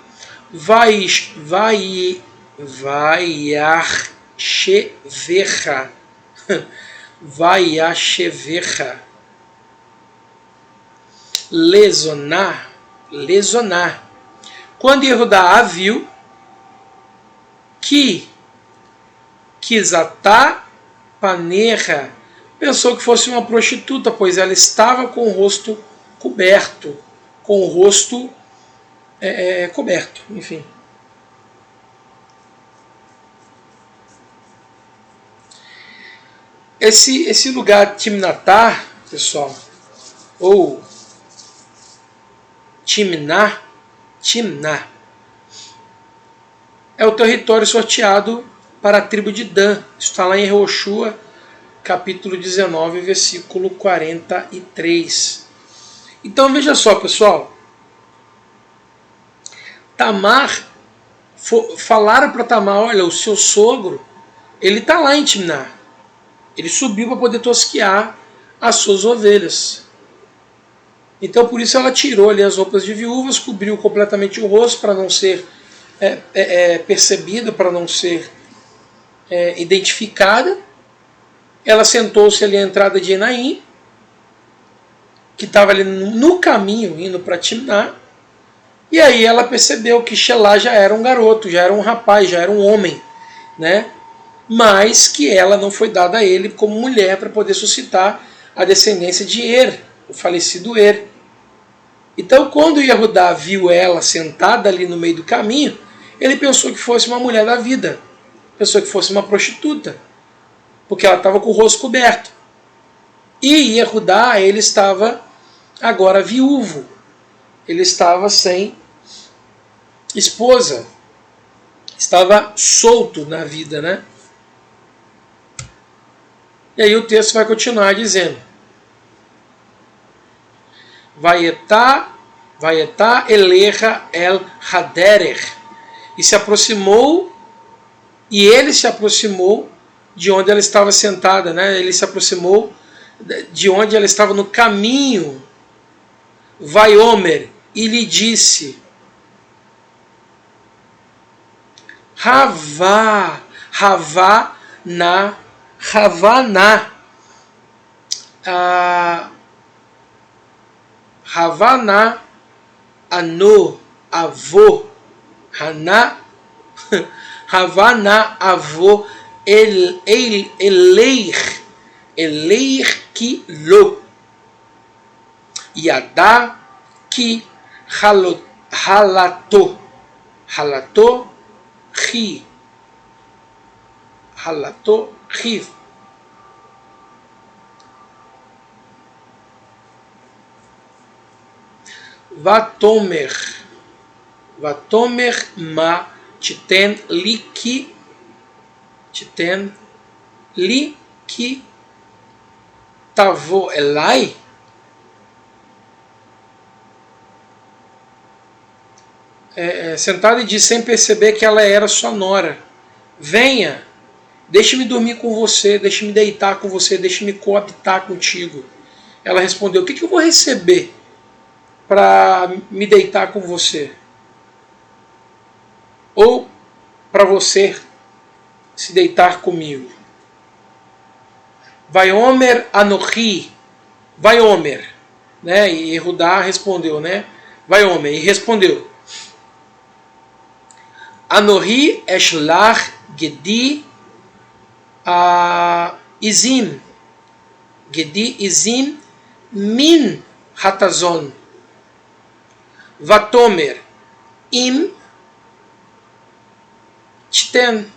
Vaiachevecha, Lesoná. Quando Yehudá a viu, que Kizatá Panerra, pensou que fosse uma prostituta, pois ela estava com o rosto coberto, coberto, enfim. Esse lugar Timnatá, pessoal, ou Timná, é o território sorteado para a tribo de Dan. Isso está lá em Reoshua, capítulo 19, versículo 43. Então veja só, pessoal. Tamar, falaram para Tamar, olha, o seu sogro, ele está lá em Timná. Ele subiu para poder tosquear as suas ovelhas. Então por isso ela tirou ali as roupas de viúvas, cobriu completamente o rosto para não ser percebida, para não ser identificada. Ela sentou-se ali à entrada de Enaim, que estava ali no caminho indo para Timná, e aí ela percebeu que Shelah já era um garoto, já era um rapaz, já era um homem, né? Mas que ela não foi dada a ele como mulher para poder suscitar a descendência de Er, o falecido Er. Então quando Yehudá viu ela sentada ali no meio do caminho, ele pensou que fosse uma mulher da vida, pensou que fosse uma prostituta, porque ela estava com o rosto coberto. E Yehudá, ele estava agora viúvo, ele estava sem esposa, estava solto na vida, né? E aí o texto vai continuar dizendo: Vaietá elecha el haderer, e se aproximou, e ele se aproximou de onde ela estava sentada, né? Ele se aproximou de onde ela estava no caminho. Vaiomer, e lhe disse: Havá na ano avô haná Havana avô eleir ki lo yadá ki halato ri Vatomer ma titen li ki tavo elai. Sentada e disse, sem perceber que ela era sua nora: venha, deixe-me dormir com você, deixe-me deitar com você, deixe-me coabitar contigo. Ela respondeu: o que eu vou receber para me deitar com você? Ou para você se deitar comigo? Vaiomer anochi, Vaiomer, né? E Yehudá respondeu, né? Vaiomer, e respondeu: Anohi eshlach gedi izim min hatazon vatomer im titen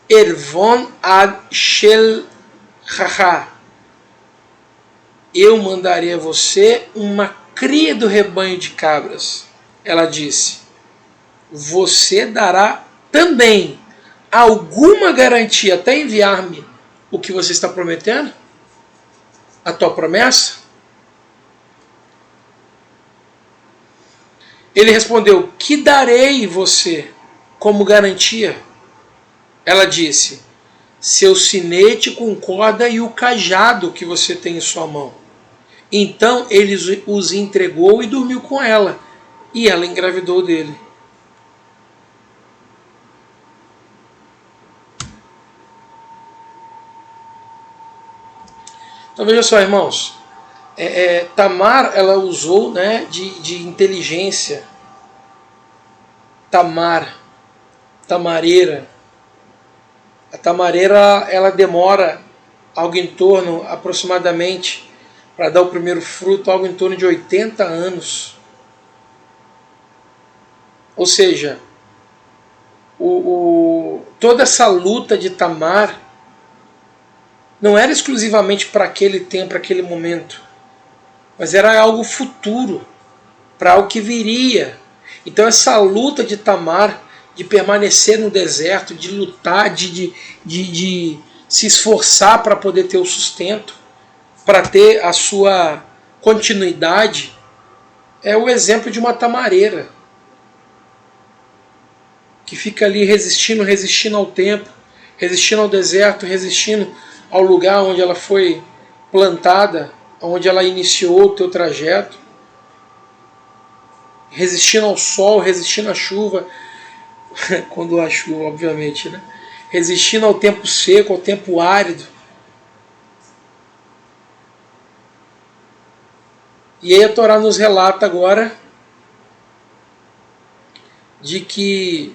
ervon ad shel chacha, eu mandarei a você uma cria do rebanho de cabras. Ela disse: você dará também alguma garantia até enviar-me o que você está prometendo? A tua promessa? Ele respondeu: que darei você como garantia? Ela disse: seu sinete com corda e o cajado que você tem em sua mão. Então ele os entregou e dormiu com ela, e ela engravidou dele. Então veja só, irmãos, Tamar, ela usou, né, de inteligência. Tamareira. A tamareira, ela demora algo em torno, aproximadamente, para dar o primeiro fruto, algo em torno de 80 anos. Ou seja, toda essa luta de Tamar não era exclusivamente para aquele tempo, para aquele momento, mas era algo futuro, para algo que viria. Então essa luta de Tamar, de permanecer no deserto, de lutar, de se esforçar para poder ter o sustento, para ter a sua continuidade, é o exemplo de uma tamareira que fica ali resistindo ao tempo, resistindo ao deserto, resistindo ao lugar onde ela foi plantada, onde ela iniciou o teu trajeto, resistindo ao sol, resistindo à chuva, quando há chuva, obviamente, né? Resistindo ao tempo seco, ao tempo árido. E aí a Torá nos relata agora de que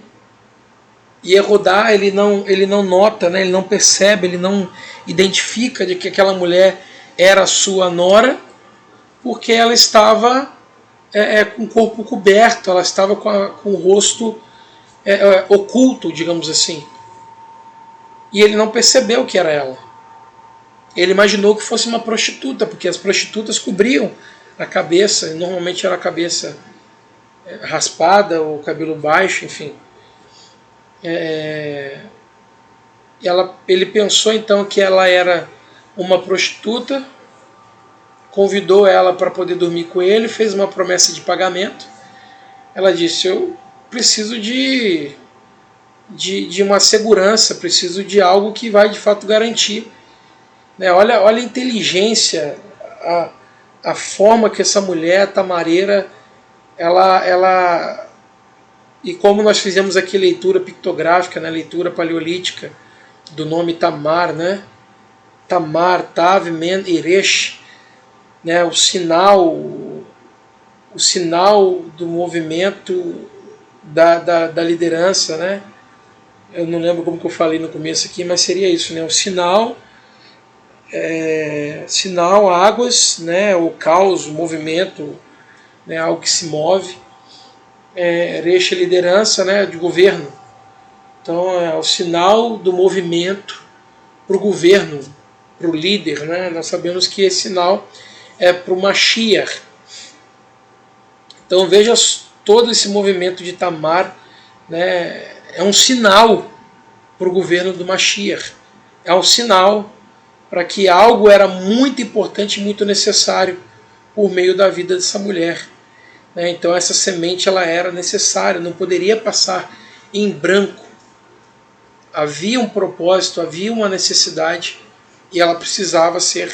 Yerodá, ele não nota, né, ele não percebe, ele não identifica de que aquela mulher era sua nora, porque ela estava com o corpo coberto, ela estava com o rosto oculto, digamos assim. E ele não percebeu que era ela. Ele imaginou que fosse uma prostituta, porque as prostitutas cobriam a cabeça, normalmente era a cabeça raspada, ou cabelo baixo, enfim. Ele pensou então que ela era uma prostituta, convidou ela para poder dormir com ele, fez uma promessa de pagamento. Ela disse: eu preciso de uma segurança, preciso de algo que vai de fato garantir. Olha a inteligência, a forma que essa mulher tamareira, ela e como nós fizemos aqui leitura pictográfica, né, leitura paleolítica do nome Tamar, né? Tamar, Tav, Men, Eresh, né, o sinal do movimento da liderança, né? Eu não lembro como que eu falei no começo aqui, mas seria isso, né? O sinal, águas, né? O caos, o movimento, né? Algo que se move. Eresh, liderança, né? De governo. Então é o sinal do movimento para o governo, para o líder, né? Nós sabemos que esse sinal é para o Mashiach. Então veja todo esse movimento de Tamar, né? É um sinal para o governo do Mashiach. É um sinal para que algo era muito importante e muito necessário por meio da vida dessa mulher. Então essa semente ela era necessária, não poderia passar em branco. Havia um propósito, havia uma necessidade e ela precisava ser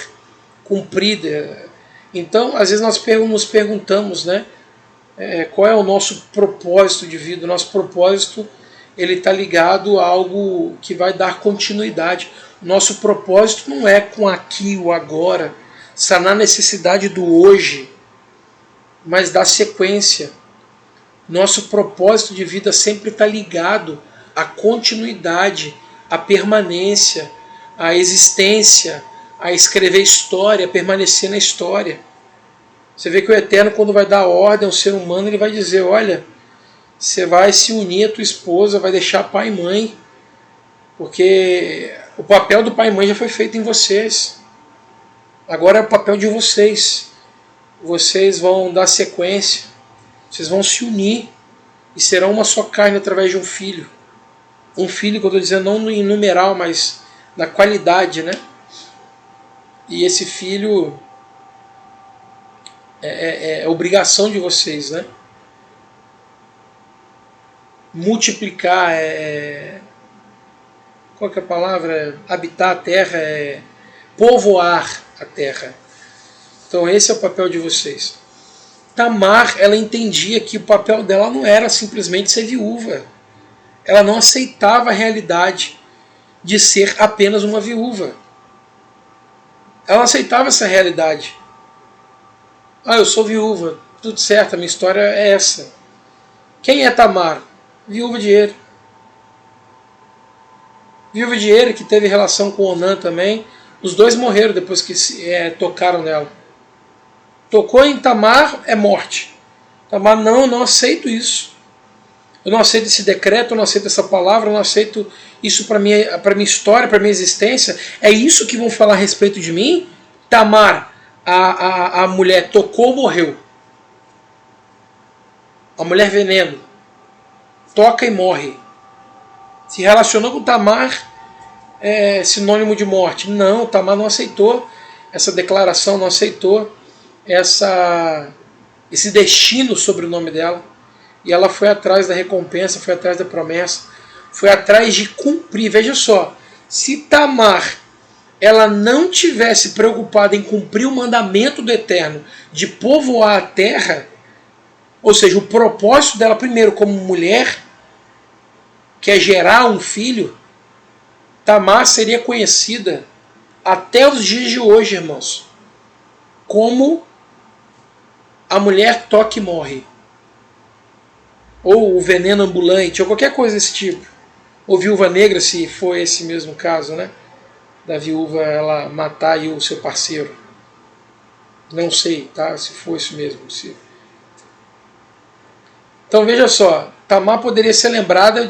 cumprida. Então, às vezes nós nos perguntamos, né, qual é o nosso propósito de vida? O nosso propósito ele está ligado a algo que vai dar continuidade. O nosso propósito não é com aqui, o agora, sanar a necessidade do hoje, mas da sequência. Nosso propósito de vida sempre está ligado à continuidade, à permanência, à existência, a escrever história, a permanecer na história. Você vê que o Eterno, quando vai dar ordem ao ser humano, ele vai dizer: olha, você vai se unir à tua esposa, vai deixar pai e mãe, porque o papel do pai e mãe já foi feito em vocês. Agora é o papel de vocês. Vocês vão dar sequência, vocês vão se unir e serão uma só carne através de um filho. Um filho que eu estou dizendo não em numeral, mas na qualidade, né? E esse filho é obrigação de vocês, né? Multiplicar, qual que é a palavra? Habitar a terra, povoar a terra. Então esse é o papel de vocês. Tamar, ela entendia que o papel dela não era simplesmente ser viúva. Ela não aceitava a realidade de ser apenas uma viúva. Ela não aceitava essa realidade. Eu sou viúva, tudo certo, a minha história é essa. Quem é Tamar? Viúva de Er. Viúva de Er, que teve relação com Onã também. Os dois morreram depois que tocaram nela. Tocou em Tamar, é morte. Tamar, não, eu não aceito isso. Eu não aceito esse decreto, eu não aceito essa palavra, eu não aceito isso para minha história, para minha existência. É isso que vão falar a respeito de mim? Tamar, a mulher tocou, morreu. A mulher veneno. Toca e morre. Se relacionou com Tamar, é sinônimo de morte. Não, Tamar não aceitou essa declaração, não aceitou esse destino sobre o nome dela. E ela foi atrás da recompensa, foi atrás da promessa, foi atrás de cumprir. Veja só, Se Tamar ela não tivesse preocupada em cumprir o mandamento do Eterno de povoar a terra, ou seja, o propósito dela primeiro como mulher, que é gerar um filho, Tamar seria conhecida até os dias de hoje, irmãos, como a mulher toque e morre, ou o veneno ambulante, ou qualquer coisa desse tipo, ou viúva negra, se for esse mesmo caso, né? Da viúva ela matar aí o seu parceiro. Não sei, tá? Se for isso mesmo. Então veja só, Tamar poderia ser lembrada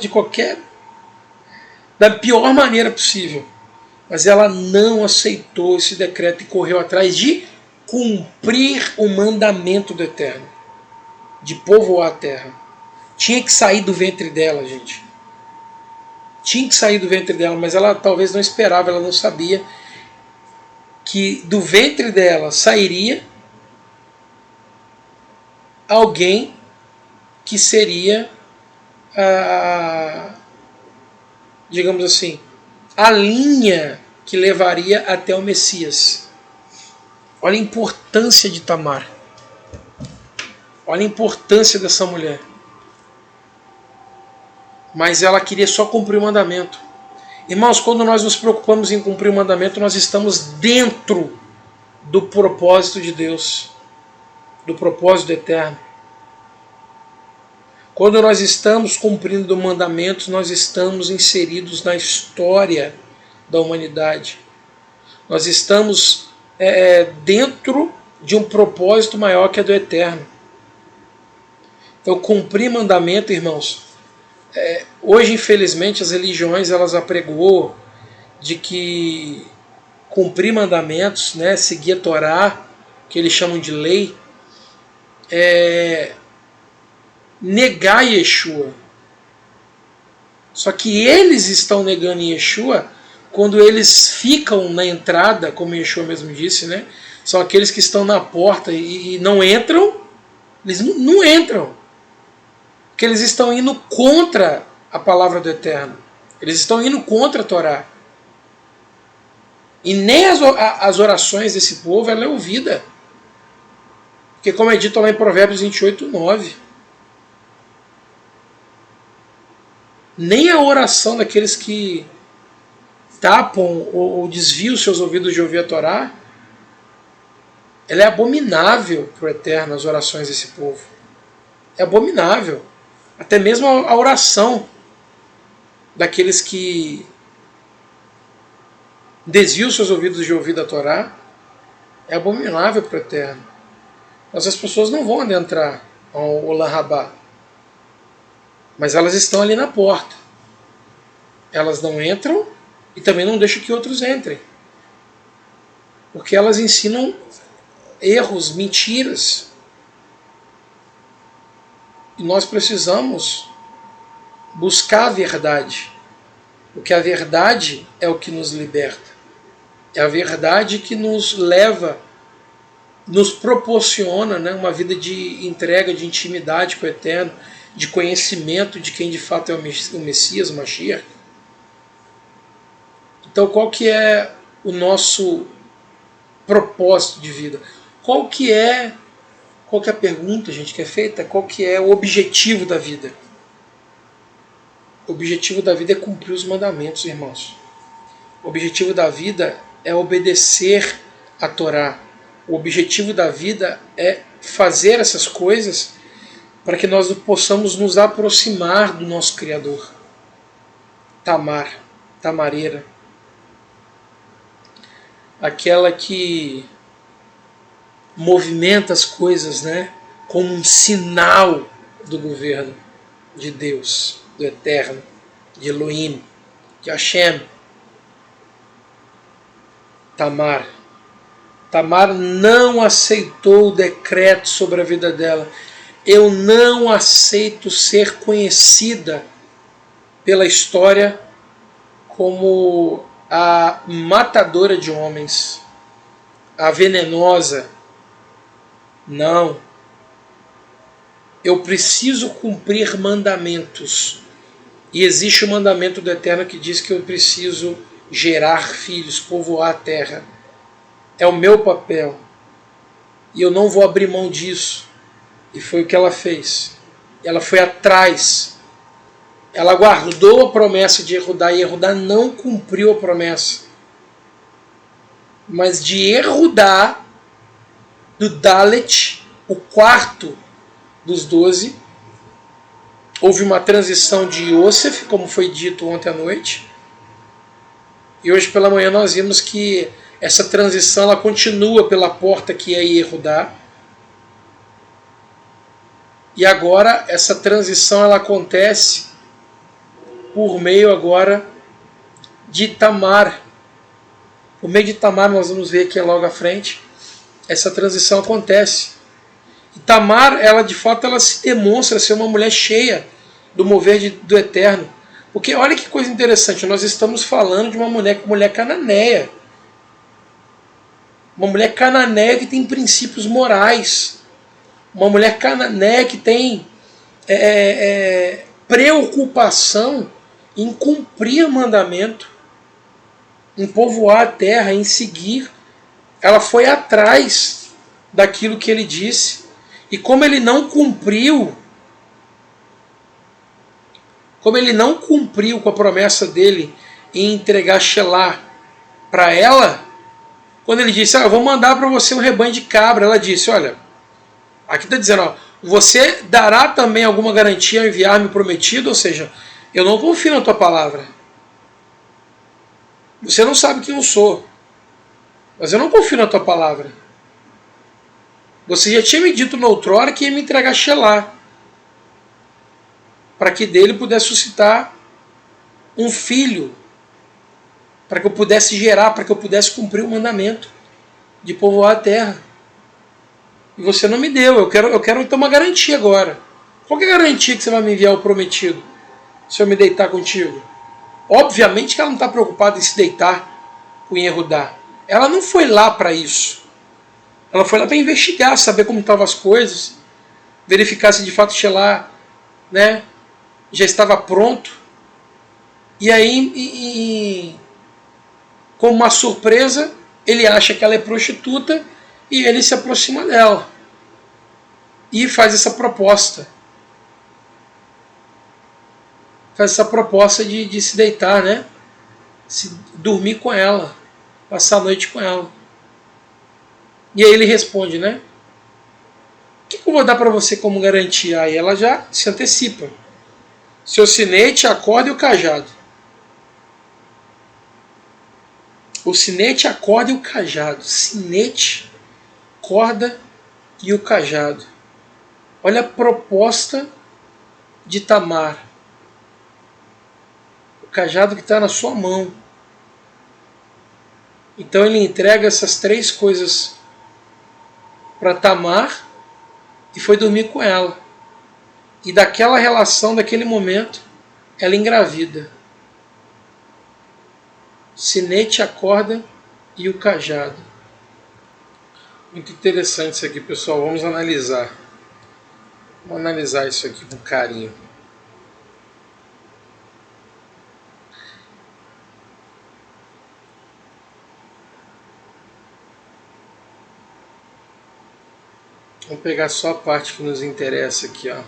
da pior maneira possível, mas ela não aceitou esse decreto e correu atrás de cumprir o mandamento do Eterno, de povoar a terra. Tinha que sair do ventre dela, gente. Tinha que sair do ventre dela, mas ela talvez não esperava, ela não sabia que do ventre dela sairia alguém que seria, digamos assim, a linha que levaria até o Messias. Olha a importância de Tamar. Olha a importância dessa mulher. Mas ela queria só cumprir o mandamento. Irmãos, quando nós nos preocupamos em cumprir o mandamento, nós estamos dentro do propósito de Deus, do propósito eterno. Quando nós estamos cumprindo o mandamento, nós estamos inseridos na história da humanidade. Nós estamos dentro de um propósito maior que é do eterno. Então, cumprir mandamento, irmãos, hoje, infelizmente, as religiões elas apregoam de que cumprir mandamentos, né, seguir a Torá, que eles chamam de lei, negar Yeshua. Só que eles estão negando Yeshua quando eles ficam na entrada, como Yeshua mesmo disse, né? São aqueles que estão na porta e não entram, eles não entram. Porque eles estão indo contra a palavra do Eterno. Eles estão indo contra a Torá. E nem as orações desse povo ela é ouvida. Porque como é dito lá em Provérbios 28, 9, nem a oração daqueles que tapam ou desviam seus ouvidos de ouvir a Torá, ela é abominável para o Eterno, as orações desse povo. É abominável. Até mesmo a oração daqueles que desviam seus ouvidos de ouvir a Torá é abominável para o Eterno. Mas as pessoas não vão adentrar ao Olam Rabá. Mas elas estão ali na porta. Elas não entram e também não deixam que outros entrem. Porque elas ensinam erros, mentiras. E nós precisamos buscar a verdade. Porque a verdade é o que nos liberta. É a verdade que nos leva, nos proporciona, né, uma vida de entrega, de intimidade com o Eterno, de conhecimento de quem de fato é o Messias, o Mashiach. Então qual que é o nosso propósito de vida? Qual que é a pergunta, gente, que é feita? Qual que é o objetivo da vida? O objetivo da vida é cumprir os mandamentos, irmãos. O objetivo da vida é obedecer a Torá. O objetivo da vida é fazer essas coisas para que nós possamos nos aproximar do nosso Criador. Tamar, tamareira. Aquela que movimenta as coisas, né, como um sinal do governo de Deus, do Eterno, de Elohim, de Hashem. Tamar. Tamar não aceitou o decreto sobre a vida dela. Eu não aceito ser conhecida pela história como a matadora de homens, a venenosa. Não. Eu preciso cumprir mandamentos. E existe o mandamento do Eterno que diz que eu preciso gerar filhos, povoar a terra. É o meu papel. E eu não vou abrir mão disso. E foi o que ela fez. Ela foi atrás. Ela guardou a promessa de Erudá e Erudá não cumpriu a promessa. Mas de Erudá, do Dalet, o quarto dos 12, houve uma transição de Yosef, como foi dito ontem à noite. E hoje pela manhã nós vimos que essa transição ela continua pela porta que é Erudá. E agora essa transição ela acontece por meio agora de Tamar. Por meio de Tamar, nós vamos ver aqui logo à frente, essa transição acontece. E Tamar, ela de fato, ela se demonstra ser uma mulher cheia do mover do Eterno. Porque olha que coisa interessante, nós estamos falando de uma mulher cananeia. Uma mulher cananeia que tem princípios morais. Uma mulher cananeia que tem preocupação em cumprir o mandamento, em povoar a terra, em seguir. Ela foi atrás daquilo que ele disse. E como ele não cumpriu com a promessa dele em entregar Shelah para ela, quando ele disse, eu vou mandar para você um rebanho de cabra, ela disse, olha, aqui está dizendo, você dará também alguma garantia ao enviar-me prometido? Ou seja, eu não confio na tua palavra. Você não sabe quem eu sou, mas eu não confio na tua palavra. Você já tinha me dito noutrora que ia me entregar Shelah, para que dele pudesse suscitar um filho, para que eu pudesse gerar, para que eu pudesse cumprir o mandamento de povoar a terra. E você não me deu, eu quero ter uma garantia agora. Qual que é a garantia que você vai me enviar o prometido, se eu me deitar contigo? Obviamente que ela não está preocupada em se deitar com Yehudá. Ela não foi lá para isso. Ela foi lá para investigar, saber como estavam as coisas, verificar se de fato Shelah, né, já estava pronto. E aí, como uma surpresa, ele acha que ela é prostituta e ele se aproxima dela e faz essa proposta. Faz essa proposta de se deitar, né? Dormir com ela, passar a noite com ela. E aí ele responde, né? O que eu vou dar para você como garantia? Aí ela já se antecipa. Seu sinete, a corda e o cajado. O sinete, a corda e o cajado. Sinete, corda e o cajado. Olha a proposta de Tamar. O cajado que está na sua mão. Então ele entrega essas três coisas para Tamar e foi dormir com ela. E daquela relação, daquele momento, ela engravida. Sinete, a corda e o cajado. Muito interessante isso aqui, pessoal. Vamos analisar. Vamos analisar isso aqui com carinho. Vamos pegar só a parte que nos interessa aqui, ó.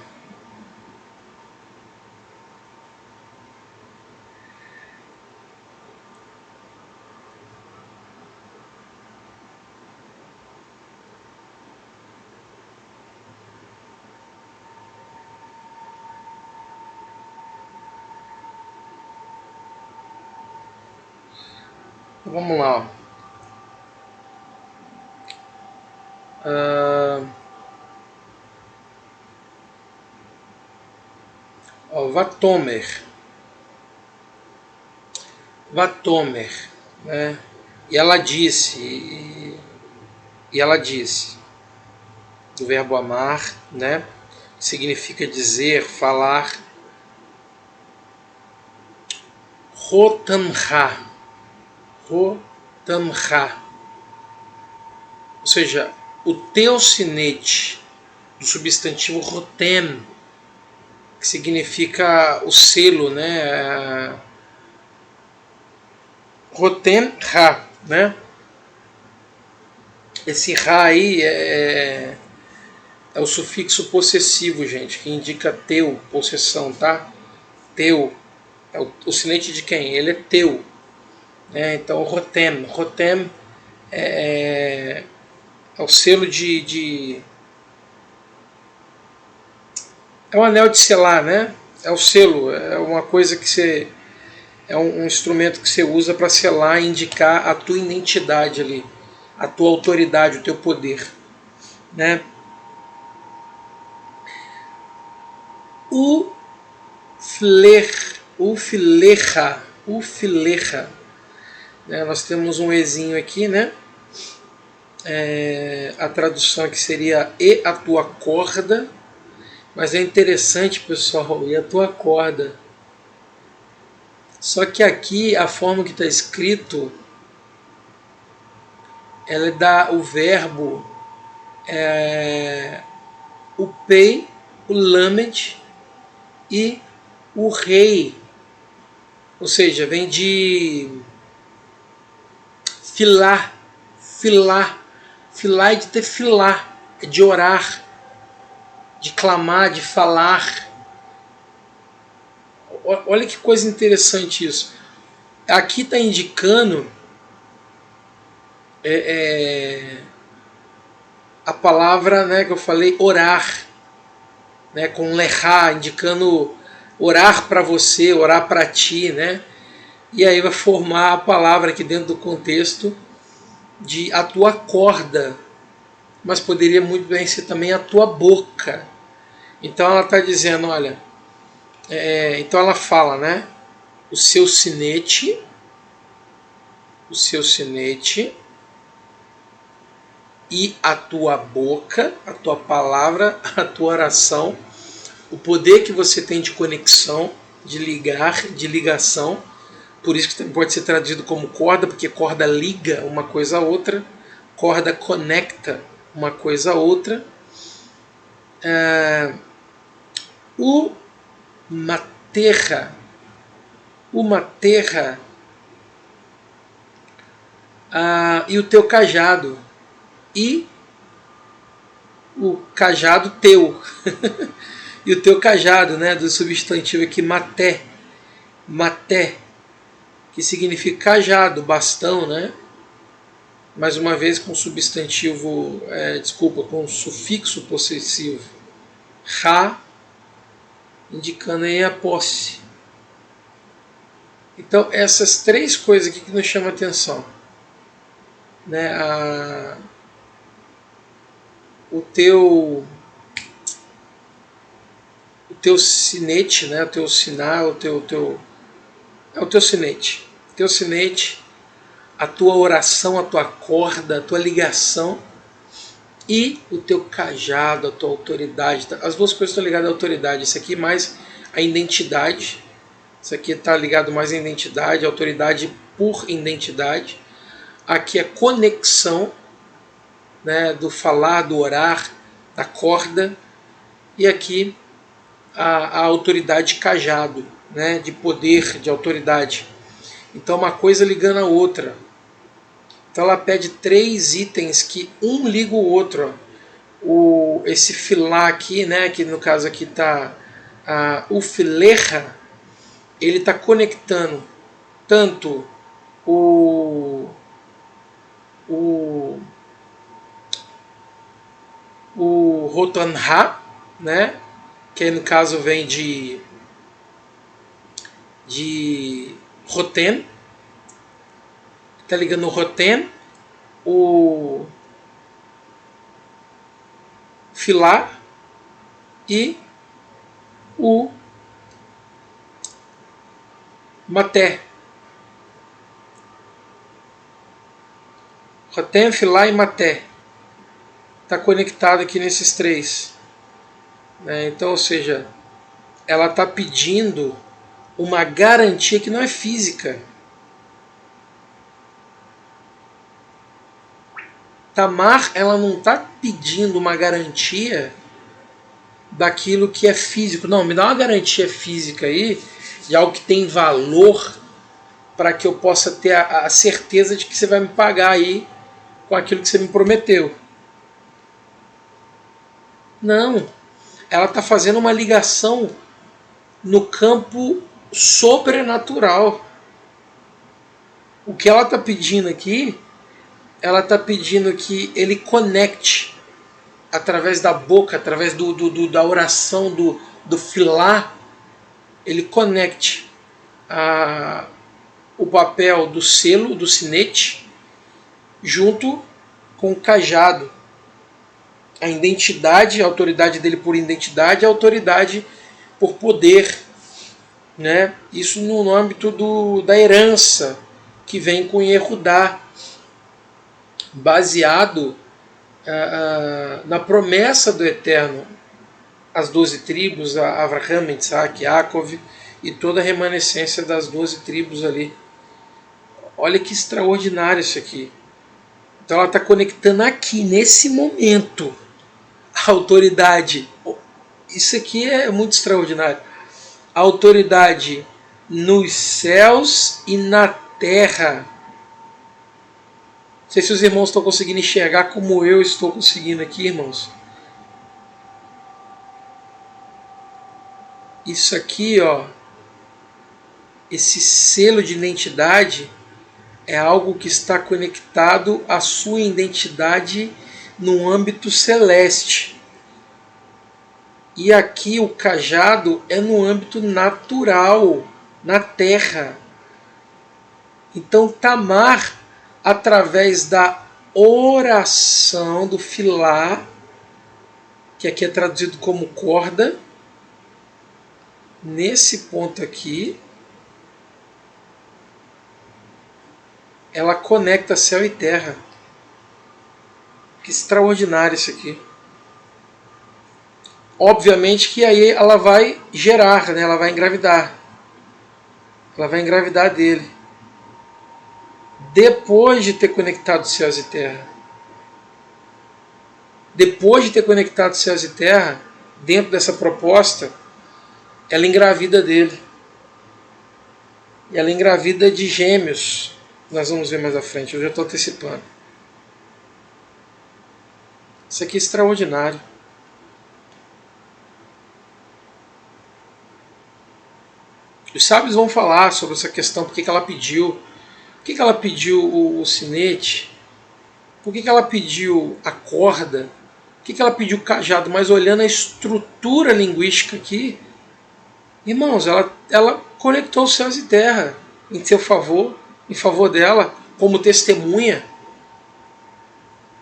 Vamos lá. Vatomer. Vatomer. Né? E ela disse, do verbo amar, né? Significa dizer, falar. Rotamcha. Rotamcha. Ou seja, o teu sinete, do substantivo rotem, que significa o selo, né? Rotem Ra, né? Esse Ra aí é o sufixo possessivo, gente, que indica teu, possessão, tá? Teu. É o sinete de quem? Ele é teu. Né? Então, Rotem. Rotem é o selo é um anel de selar, né? É o selo, é uma coisa que você... É um instrumento que você usa para selar e indicar a tua identidade ali, a tua autoridade, o teu poder, né? Ufilecha, né? Nós temos um ezinho aqui, né? A tradução aqui seria e a tua corda, mas é interessante, pessoal, e a tua corda. Só que aqui a forma que está escrito, ela dá o verbo o pei, o lamed e o rei, ou seja, vem de filar, filar é de tefilar, é de orar, de clamar, de falar. Olha que coisa interessante isso. Aqui está indicando a palavra, né, que eu falei, orar, né, com lechá, indicando orar para você, orar para ti, né? E aí vai formar a palavra aqui dentro do contexto de a tua corda, mas poderia muito bem ser também a tua boca. Então ela está dizendo, olha, então ela fala, né? O seu sinete e a tua boca, a tua palavra, a tua oração, o poder que você tem de conexão, de ligar, de ligação. Por isso que pode ser traduzido como corda, porque corda liga uma coisa a outra, corda conecta uma coisa a outra. O materra, e o teu cajado, e o cajado teu, e o teu cajado, né, do substantivo aqui maté, que significa cajado, bastão, né? Mais uma vez com substantivo, com sufixo possessivo, ra, indicando aí a posse. Então essas três coisas aqui que nos chamam a atenção, né? O teu sinete, né? O teu sinal, o teu sinete. O teu sinete, a tua oração, a tua corda, a tua ligação e o teu cajado, a tua autoridade. As duas coisas estão ligadas à autoridade. Isso aqui mais a identidade. Isso aqui está ligado mais à identidade, autoridade por identidade. Aqui é conexão, né, do falar, do orar, da corda. E aqui a autoridade cajado, né, de poder, de autoridade. Então uma coisa ligando a outra. Então ela pede três itens que um liga o outro. Esse filar aqui, né, que no caso aqui está o filecha, ele está conectando tanto o Rotanha, né, que no caso vem de Rotem, está ligando o Rotem, o Filar e o Maté. Rotem, Filar e Maté. Está conectado aqui nesses três. Então, ou seja, ela está pedindo uma garantia que não é física. Tamar, ela não está pedindo uma garantia daquilo que é físico. Não, me dá uma garantia física aí, de algo que tem valor, para que eu possa ter a certeza de que você vai me pagar aí com aquilo que você me prometeu. Não, ela está fazendo uma ligação no campo sobrenatural. O que ela está pedindo aqui, ela está pedindo que ele conecte através da boca, através da oração, do filar, ele conecte o papel do selo, do sinete, junto com o cajado. A identidade, a autoridade dele por identidade, a autoridade por poder. Né? Isso no âmbito da herança que vem com Yehudá, baseado na promessa do Eterno, as 12 tribos, Avraham, Isaac, Yaakov e toda a remanescência das 12 tribos ali. Olha que extraordinário isso aqui. Então ela está conectando aqui, nesse momento, a autoridade. Isso aqui é muito extraordinário. A autoridade nos céus e na terra. Não sei se os irmãos estão conseguindo enxergar como eu estou conseguindo aqui, irmãos. Isso aqui, ó, esse selo de identidade é algo que está conectado à sua identidade no âmbito celeste. E aqui o cajado é no âmbito natural, na terra. Então Tamar, através da oração do filar, que aqui é traduzido como corda, nesse ponto aqui, ela conecta céu e terra. Que extraordinário isso aqui. Obviamente que aí ela vai gerar, né? Ela vai engravidar. Ela vai engravidar dele. Depois de ter conectado céus e terra. Depois de ter conectado céus e terra, dentro dessa proposta, ela engravida dele. E ela engravida de gêmeos. Nós vamos ver mais à frente, eu já estou antecipando. Isso aqui é extraordinário. Os sábios vão falar sobre essa questão, por que ela pediu. Por que ela pediu o sinete? Por que ela pediu a corda? Por que ela pediu o cajado? Mas olhando a estrutura linguística aqui, irmãos, ela conectou os céus e terra em seu favor, em favor dela, como testemunha.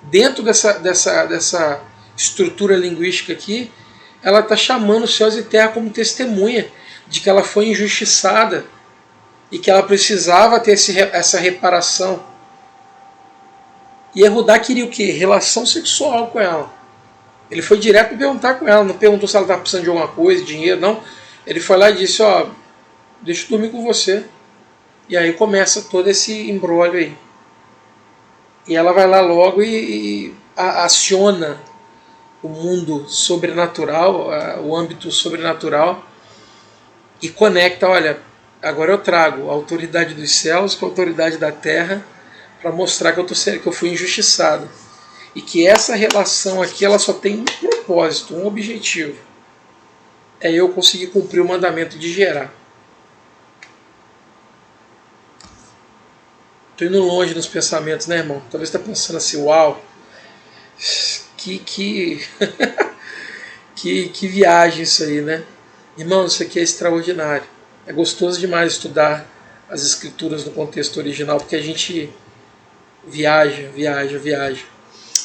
Dentro dessa estrutura linguística aqui, ela está chamando os céus e terra como testemunha de que ela foi injustiçada e que ela precisava ter essa reparação. E Yehudá queria o quê? Relação sexual com ela. Ele foi direto perguntar com ela, não perguntou se ela estava precisando de alguma coisa, dinheiro, não. Ele foi lá e disse, ó, deixa eu dormir com você. E aí começa todo esse imbróglio aí. E ela vai lá logo e aciona o mundo sobrenatural, o âmbito sobrenatural, e conecta, olha, agora eu trago a autoridade dos céus com a autoridade da terra para mostrar que eu fui injustiçado. E que essa relação aqui ela só tem um propósito, um objetivo. É eu conseguir cumprir o mandamento de gerar. Estou indo longe nos pensamentos, né, irmão? Talvez você está pensando assim, uau, que viagem isso aí, né? Irmão, isso aqui é extraordinário. É gostoso demais estudar as escrituras no contexto original, porque a gente viaja.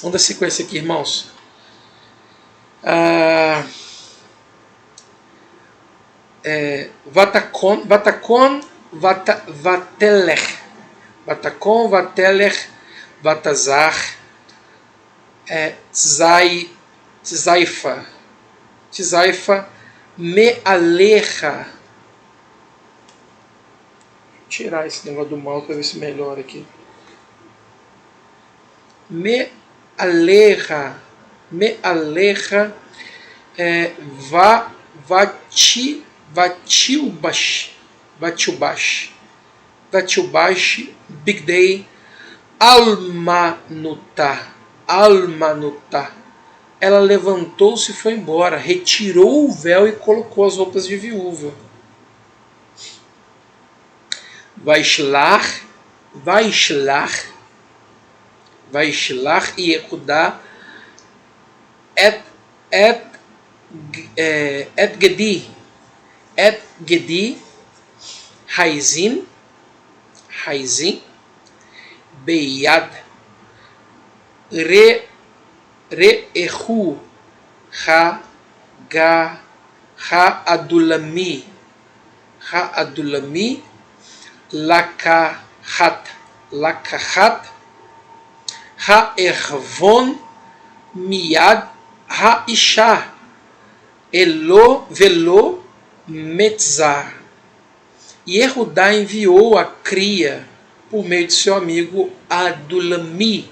Vamos dar sequência aqui, irmãos. Vatakon, Vatelech. Vatakon, Vatelech, Vatazar, Tzaifa, Mealecha. Vou tirar esse negócio do mal para ver se melhora aqui. Mealecha, Vatilbash. ותלבש בגדי almanuta. Almanuta. Ela levantou-se e foi embora, retirou o véu e colocou as roupas de viúva. Vaishlach Yehudá et Gedi Haizin Beyad Re'ehu Ha'adulami Lakahat Ha'ervon Miyad Ha'isha Velo Metzar. E Yehudá enviou a cria por meio de seu amigo Adulami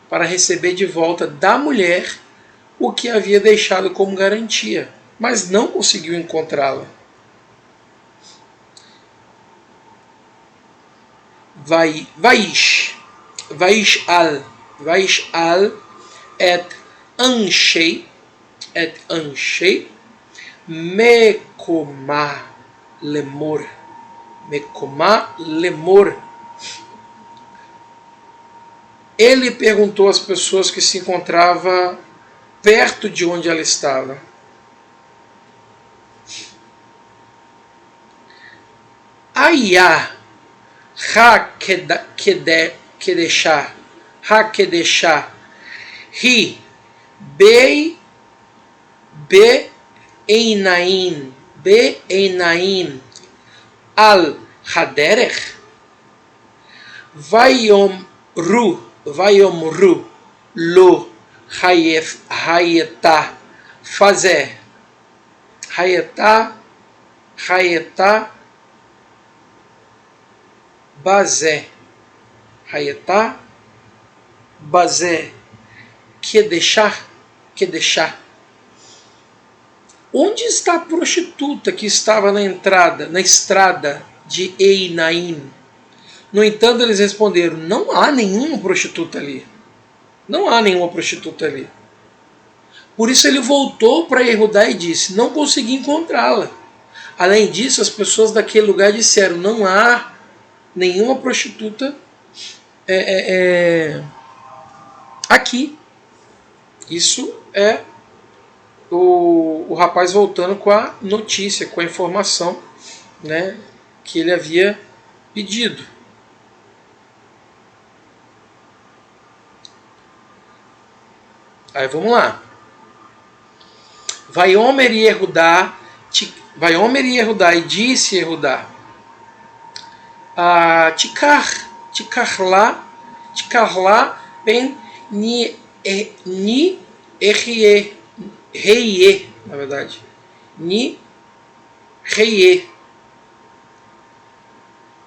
para receber de volta da mulher o que havia deixado como garantia, mas não conseguiu encontrá-la. Vaishal et Anshei Mekomah Lemor. Ele perguntou às pessoas que se encontravam perto de onde ela estava. Ayah HaKedeshah Hi Be'einaim Al Haderech Vayomru Lo Hayetá Fazer Hayetá Bazé Hayetá Bazé Kedeshah. Onde está a prostituta que estava na estrada de Einaim? No entanto, eles responderam: não há nenhuma prostituta ali. Não há nenhuma prostituta ali. Por isso ele voltou para Yehudá e disse: não consegui encontrá-la. Além disso, as pessoas daquele lugar disseram: não há nenhuma prostituta aqui. Isso é o rapaz voltando com a notícia, com a informação, né, que ele havia pedido. Aí vamos lá. Vaiomer Yehudá e disse Yehudá: Tikar lá pen ni reie, na verdade. Ni reie.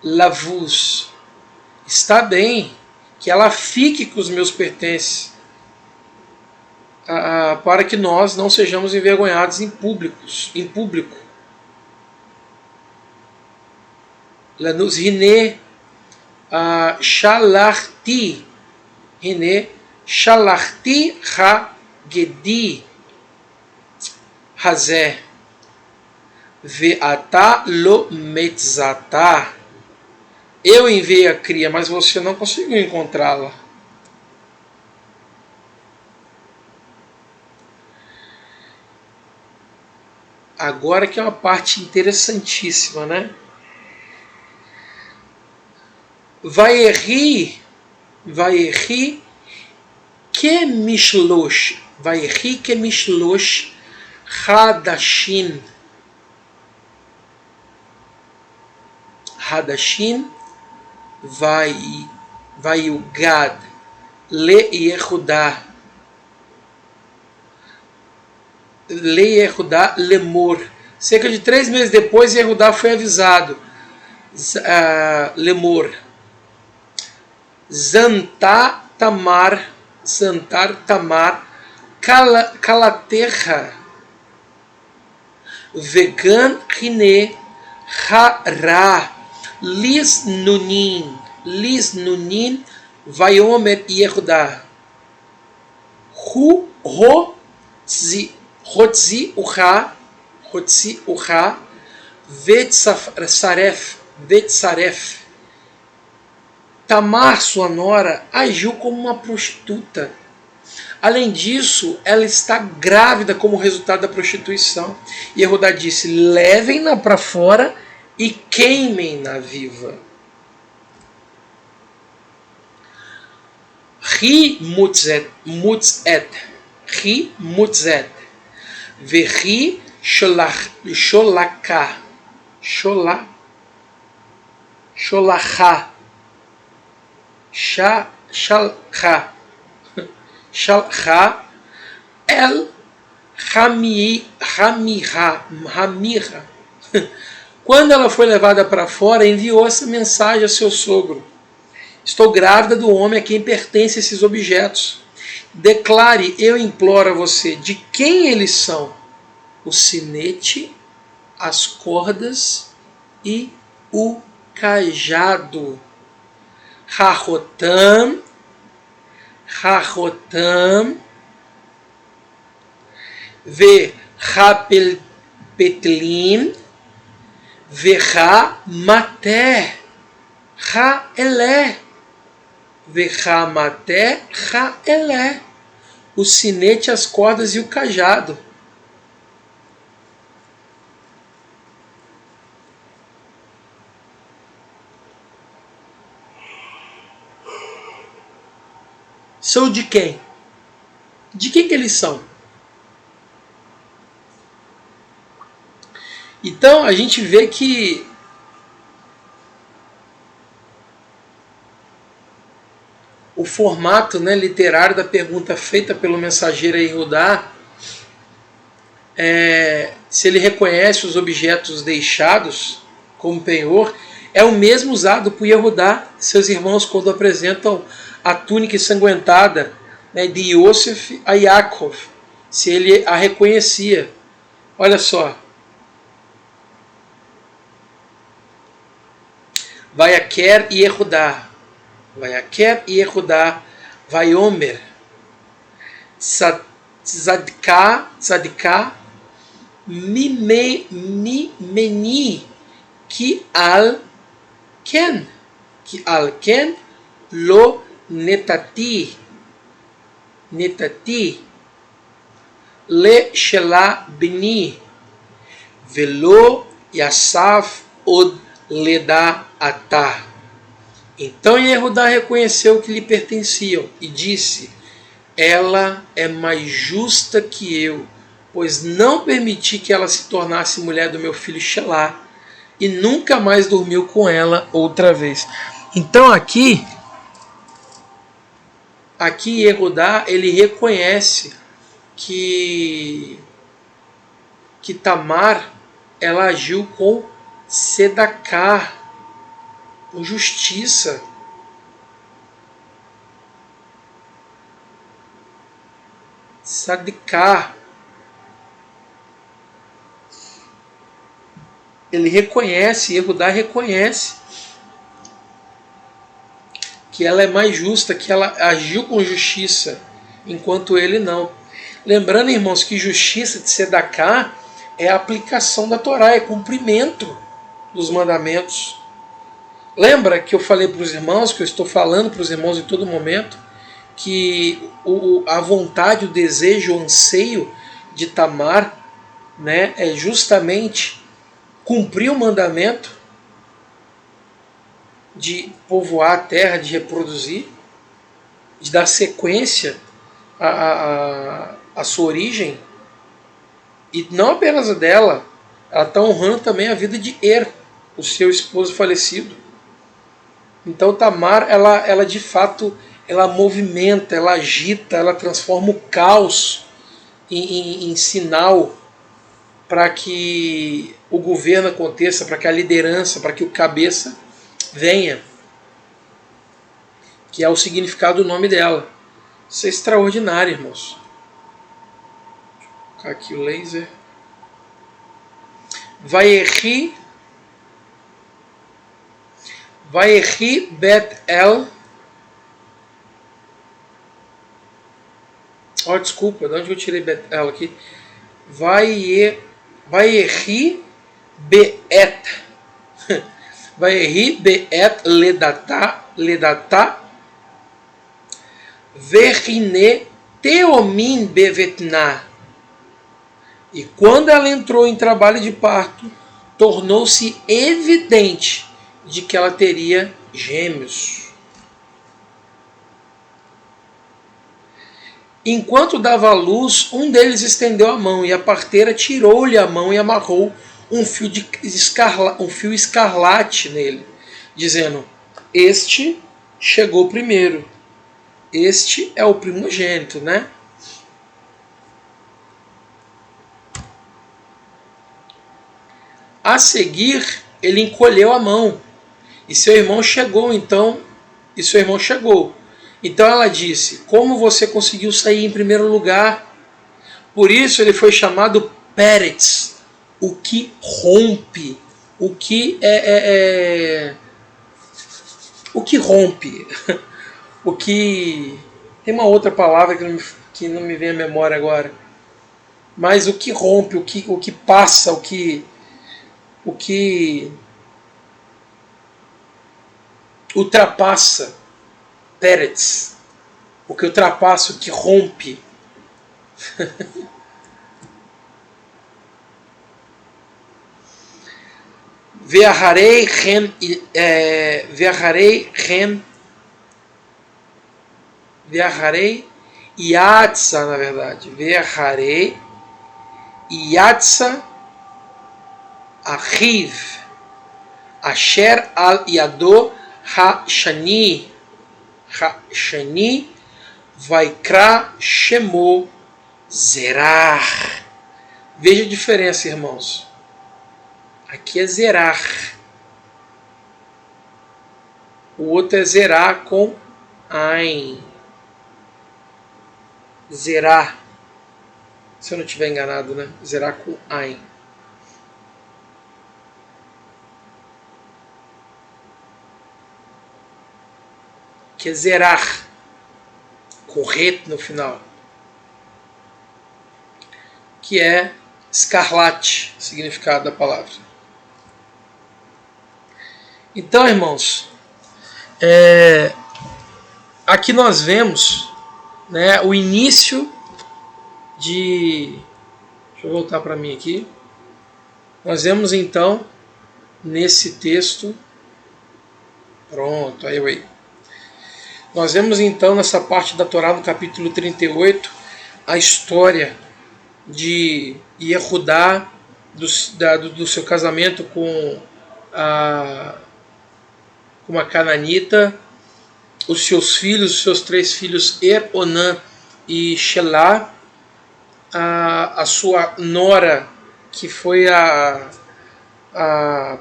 Lavus. Está bem que ela fique com os meus pertences, para que nós não sejamos envergonhados em público. Lanus Rine Shalarti Ha-Gedi Hazé Ve'ata Lo Metzatá. Eu enviei a cria, mas você não conseguiu encontrá-la. Agora que é uma parte interessantíssima, né? Vayehi kemishlosh hadashin vaiugad le Yehudá lemor. Cerca de 3 meses depois, Yehudá foi avisado. Lemor. Zantar Tamar Kalaterra Vegan Rine Hara Lis Nunin, Vaiomer Yehudá. Hotzi Ucha, Vetsaref. Tamar, sua nora, agiu como uma prostituta. Além disso, ela está grávida como resultado da prostituição. E Yehudá disse: levem-na para fora e queimem-na viva. Ri mutzet, vehi sholaka, shalcha el Hamira. Quando ela foi levada para fora, enviou essa mensagem a seu sogro: estou grávida do homem a quem pertencem esses objetos. Declare, eu imploro a você, de quem eles são: o sinete, as cordas e o cajado. Rahotam, ve rapel petlim, ve ha maté, ha elé, ve ha maté, ha elé. O sinete, as cordas e o cajado. São de quem? De quem que eles são? Então a gente vê que o formato, né, literário da pergunta feita pelo mensageiro Yehudá, se ele reconhece os objetos deixados como penhor, é o mesmo usado por Yehudá, seus irmãos, quando apresentam a túnica ensanguentada, né, de Yosef a Yaakov, se ele a reconhecia. Olha só. Vayaker Yehudá, Vaiomer, Tzadká, Mimeni, Ki al Ken, Lo Netati, Le Shela Bni, Velo Yasaf Od Leda Atá. Então Yehudá reconheceu que lhe pertenciam e disse: ela é mais justa que eu, pois não permiti que ela se tornasse mulher do meu filho Shelá, e nunca mais dormiu com ela outra vez. Então aqui Yehudá, ele reconhece que Tamar, ela agiu com sedaká, com justiça. Sadiká. Ele reconhece, Yehudá reconhece que ela é mais justa, que ela agiu com justiça, enquanto ele não. Lembrando, irmãos, que justiça de sedaká é a aplicação da Torá, é cumprimento dos mandamentos. Lembra que eu falei para os irmãos, que eu estou falando para os irmãos em todo momento, que a vontade, o desejo, o anseio de Tamar, né, é justamente cumprir o mandamento de povoar a terra, de reproduzir, de dar sequência à sua origem, e não apenas a dela, ela está honrando também a vida de o seu esposo falecido. Então Tamar, ela de fato, ela movimenta, ela agita, ela transforma o caos em sinal para que o governo aconteça, para que a liderança, para que o cabeça venha, que é o significado do nome dela. Isso é extraordinário, irmãos. Vou colocar aqui o laser. Vayechi Vayehi Bet El. Oh, desculpa, de onde eu tirei Bet El aqui? Vayehi Beet. Vayehi Beet Ledata. Verine Teomin Bevetna. E quando ela entrou em trabalho de parto, tornou-se evidente de que ela teria gêmeos. Enquanto dava à luz, um deles estendeu a mão, e a parteira tirou-lhe a mão e amarrou um fio escarlate nele, dizendo: este chegou primeiro. Este é o primogênito, né? A seguir, ele encolheu a mão, e seu irmão chegou. Então ela disse: como você conseguiu sair em primeiro lugar? Por isso ele foi chamado Peretz, o que rompe, o que rompe, o que tem uma outra palavra que não me vem à memória agora, mas o que rompe, o que passa, o que ultrapassa. Peretz, o que ultrapassa, o que rompe. Ve'aharei Yatsa, na verdade. Ve'aharei Yatsa Achiv Asher al Yado Hashani Vaikra Shemo Zerar. Veja a diferença, irmãos. Aqui é Zerar. O outro é Zerar com Ain. Zerar. Se eu não estiver enganado, né? Zerar com Ain. Que é Zerar. Com ret no final. Que é escarlate, significado da palavra. Então, irmãos, aqui nós vemos, né, o início de... Deixa eu voltar para mim aqui. Nós vemos então, nesse texto... Pronto, aí. Nós vemos então, nessa parte da Torá, no capítulo 38, a história de Yehudá, do seu casamento com uma cananita, os seus 3 filhos, Onã e Shelah, a sua nora, que foi a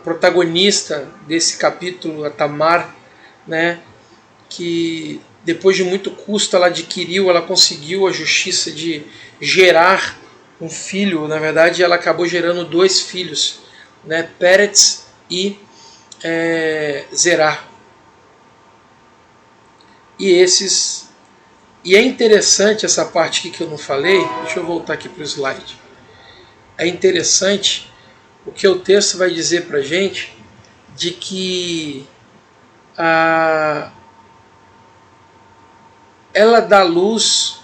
protagonista desse capítulo, a Tamar, né, que depois de muito custo ela conseguiu a justiça de gerar um filho. Na verdade, ela acabou gerando 2 filhos, né, Peretz e Zerah. E é interessante essa parte aqui que eu não falei. Deixa eu voltar aqui para o slide. É interessante o que o texto vai dizer para a gente, de que ela dá luz,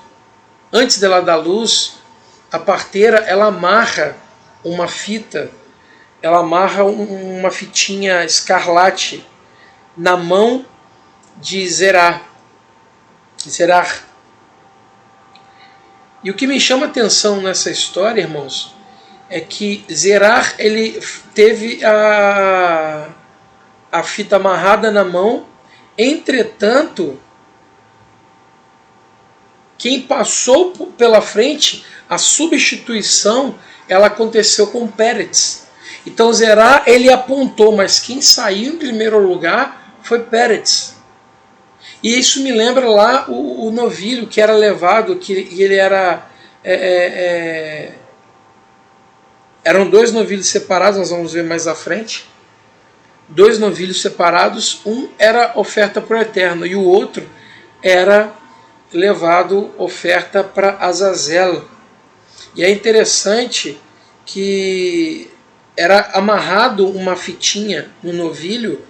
antes dela dar luz, a parteira ela amarra uma fita, ela amarra uma fitinha escarlate na mão de Zerah. E o que me chama a atenção nessa história, irmãos, é que Zerah, ele teve a fita amarrada na mão. Entretanto, quem passou pela frente, a substituição, ela aconteceu com Peretz. Então Zerah, ele apontou, mas quem saiu em primeiro lugar foi Peretz. E isso me lembra lá o novilho que era levado, que ele era... eram 2 novilhos separados, nós vamos ver mais à frente. dois novilhos separados, um era oferta para o Eterno e o outro era levado oferta para Azazel. E é interessante que era amarrado uma fitinha no novilho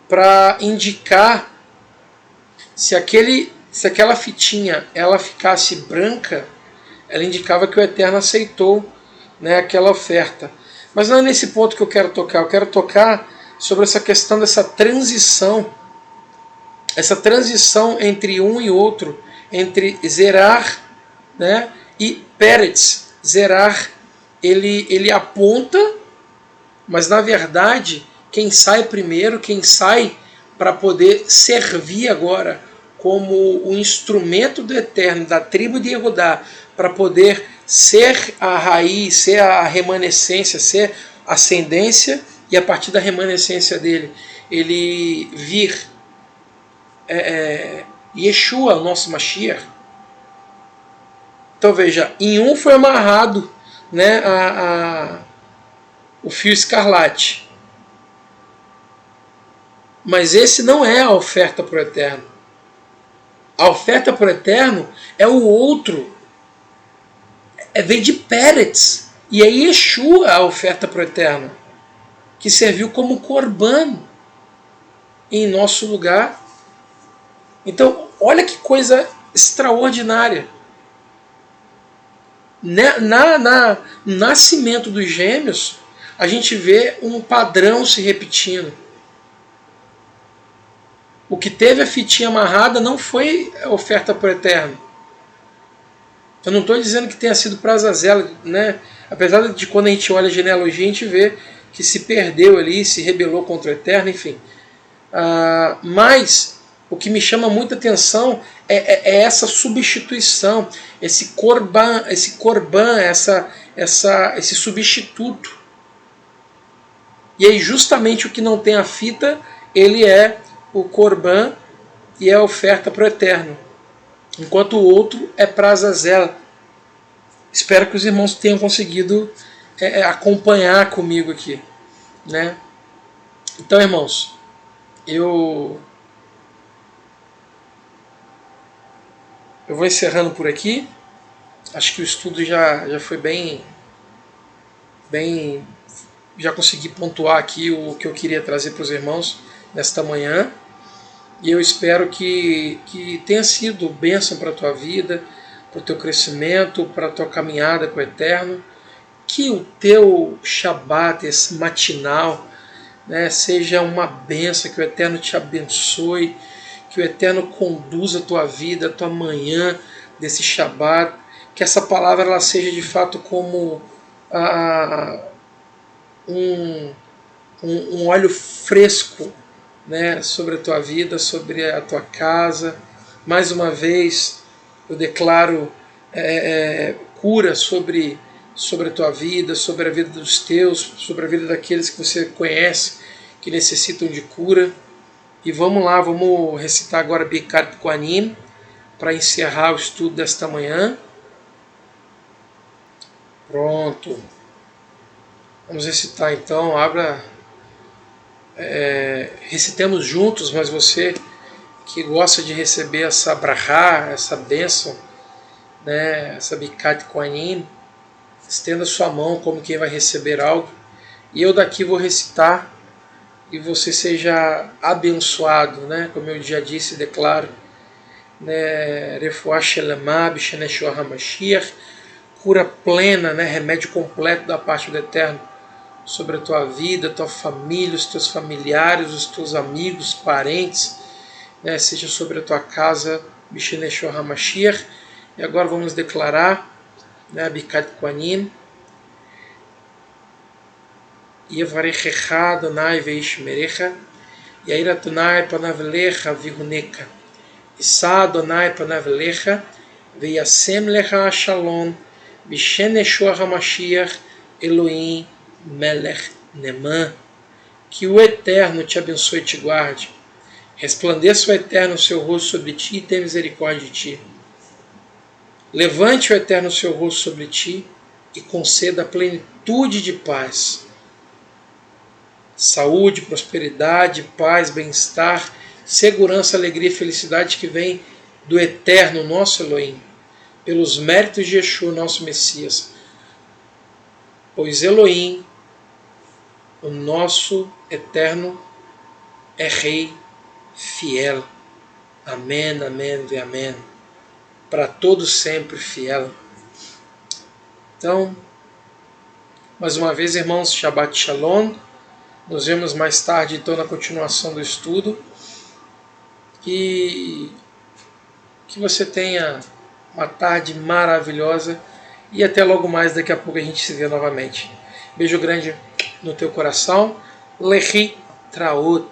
para indicar se aquela fitinha ela ficasse branca, ela indicava que o Eterno aceitou, né, aquela oferta. Mas não é nesse ponto que eu quero tocar sobre essa questão dessa transição entre um e outro, entre Zerar, né, e Peretz. Zerar, ele aponta, mas na verdade quem sai primeiro, quem sai para poder servir agora como o instrumento do Eterno, da tribo de Yehudá, para poder ser a raiz, ser a remanescência, ser a ascendência, e a partir da remanescência dele, ele vir Yeshua, o nosso Mashiach. Então veja, em um foi amarrado, né, o fio escarlate. Mas esse não é a oferta para o Eterno. A oferta para o Eterno é o outro. Vem de Peretz. E é Yeshua a oferta para o Eterno, que serviu como corban em nosso lugar. Então, olha que coisa extraordinária. No nascimento dos gêmeos, a gente vê um padrão se repetindo. O que teve a fitinha amarrada não foi oferta para o Eterno. Eu não estou dizendo que tenha sido para Azazel, né? Apesar de quando a gente olha a genealogia, a gente vê que se perdeu ali, se rebelou contra o Eterno, enfim. Mas o que me chama muita atenção é essa substituição, esse corban, esse substituto. E aí justamente o que não tem a fita, ele é o corban e é a oferta para o Eterno, enquanto o outro é para Azazel. Espero que os irmãos tenham conseguido acompanhar comigo aqui, né? Então, irmãos, eu vou encerrando por aqui. Acho que o estudo já foi bem, já consegui pontuar aqui o que eu queria trazer para os irmãos nesta manhã. E eu espero que tenha sido bênção para a tua vida, para o teu crescimento, para a tua caminhada com o Eterno. Que o teu Shabat, esse matinal, né, seja uma bênção, que o Eterno te abençoe, que o Eterno conduza a tua vida, a tua manhã desse Shabat, que essa palavra ela seja de fato como um óleo fresco, né, sobre a tua vida, sobre a tua casa. Mais uma vez eu declaro cura sobre a tua vida, sobre a vida dos teus, sobre a vida daqueles que você conhece que necessitam de cura. E vamos lá, vamos recitar agora Birkat Kohanim para encerrar o estudo desta manhã. Pronto. Vamos recitar então, recitemos juntos, mas você que gosta de receber essa brachá, essa bênção, né, essa Birkat Kohanim, estenda sua mão como quem vai receber algo, e eu daqui vou recitar, e você seja abençoado, né, como eu já disse e declaro, né, Refuah Shelema B'Shem Yeshua HaMashiach, cura plena, né, remédio completo da parte do Eterno sobre a tua vida, a tua família, os teus familiares, os teus amigos, parentes, né, seja sobre a tua casa, B'Shem Yeshua HaMashiach. E agora vamos declarar, né, Birkat Kohanim. Yevarechecha Adonai veishmerecha, Yair Adonai panav lecha vihuneka, Issa Adonai panav lecha, Veyasem lecha shalom, B'Shem Yeshua HaMashiach, Elohim Melech Neman. Que o Eterno te abençoe e te guarde. Resplandeça o Eterno o seu rosto sobre ti e tenha misericórdia de ti. Levante o Eterno o seu rosto sobre ti e conceda a plenitude de paz. saúde, prosperidade, paz, bem-estar, segurança, alegria e felicidade que vem do eterno nosso Elohim, pelos méritos de Yeshua, nosso Messias. Pois Elohim, o nosso eterno, é Rei fiel. Amém, amém e amém. Para todos sempre fiel. Então, mais uma vez, irmãos, Shabbat Shalom. Nos vemos mais tarde, então, na continuação do estudo. E que você tenha uma tarde maravilhosa. E até logo mais, daqui a pouco a gente se vê novamente. Beijo grande no teu coração. Lehi Traot.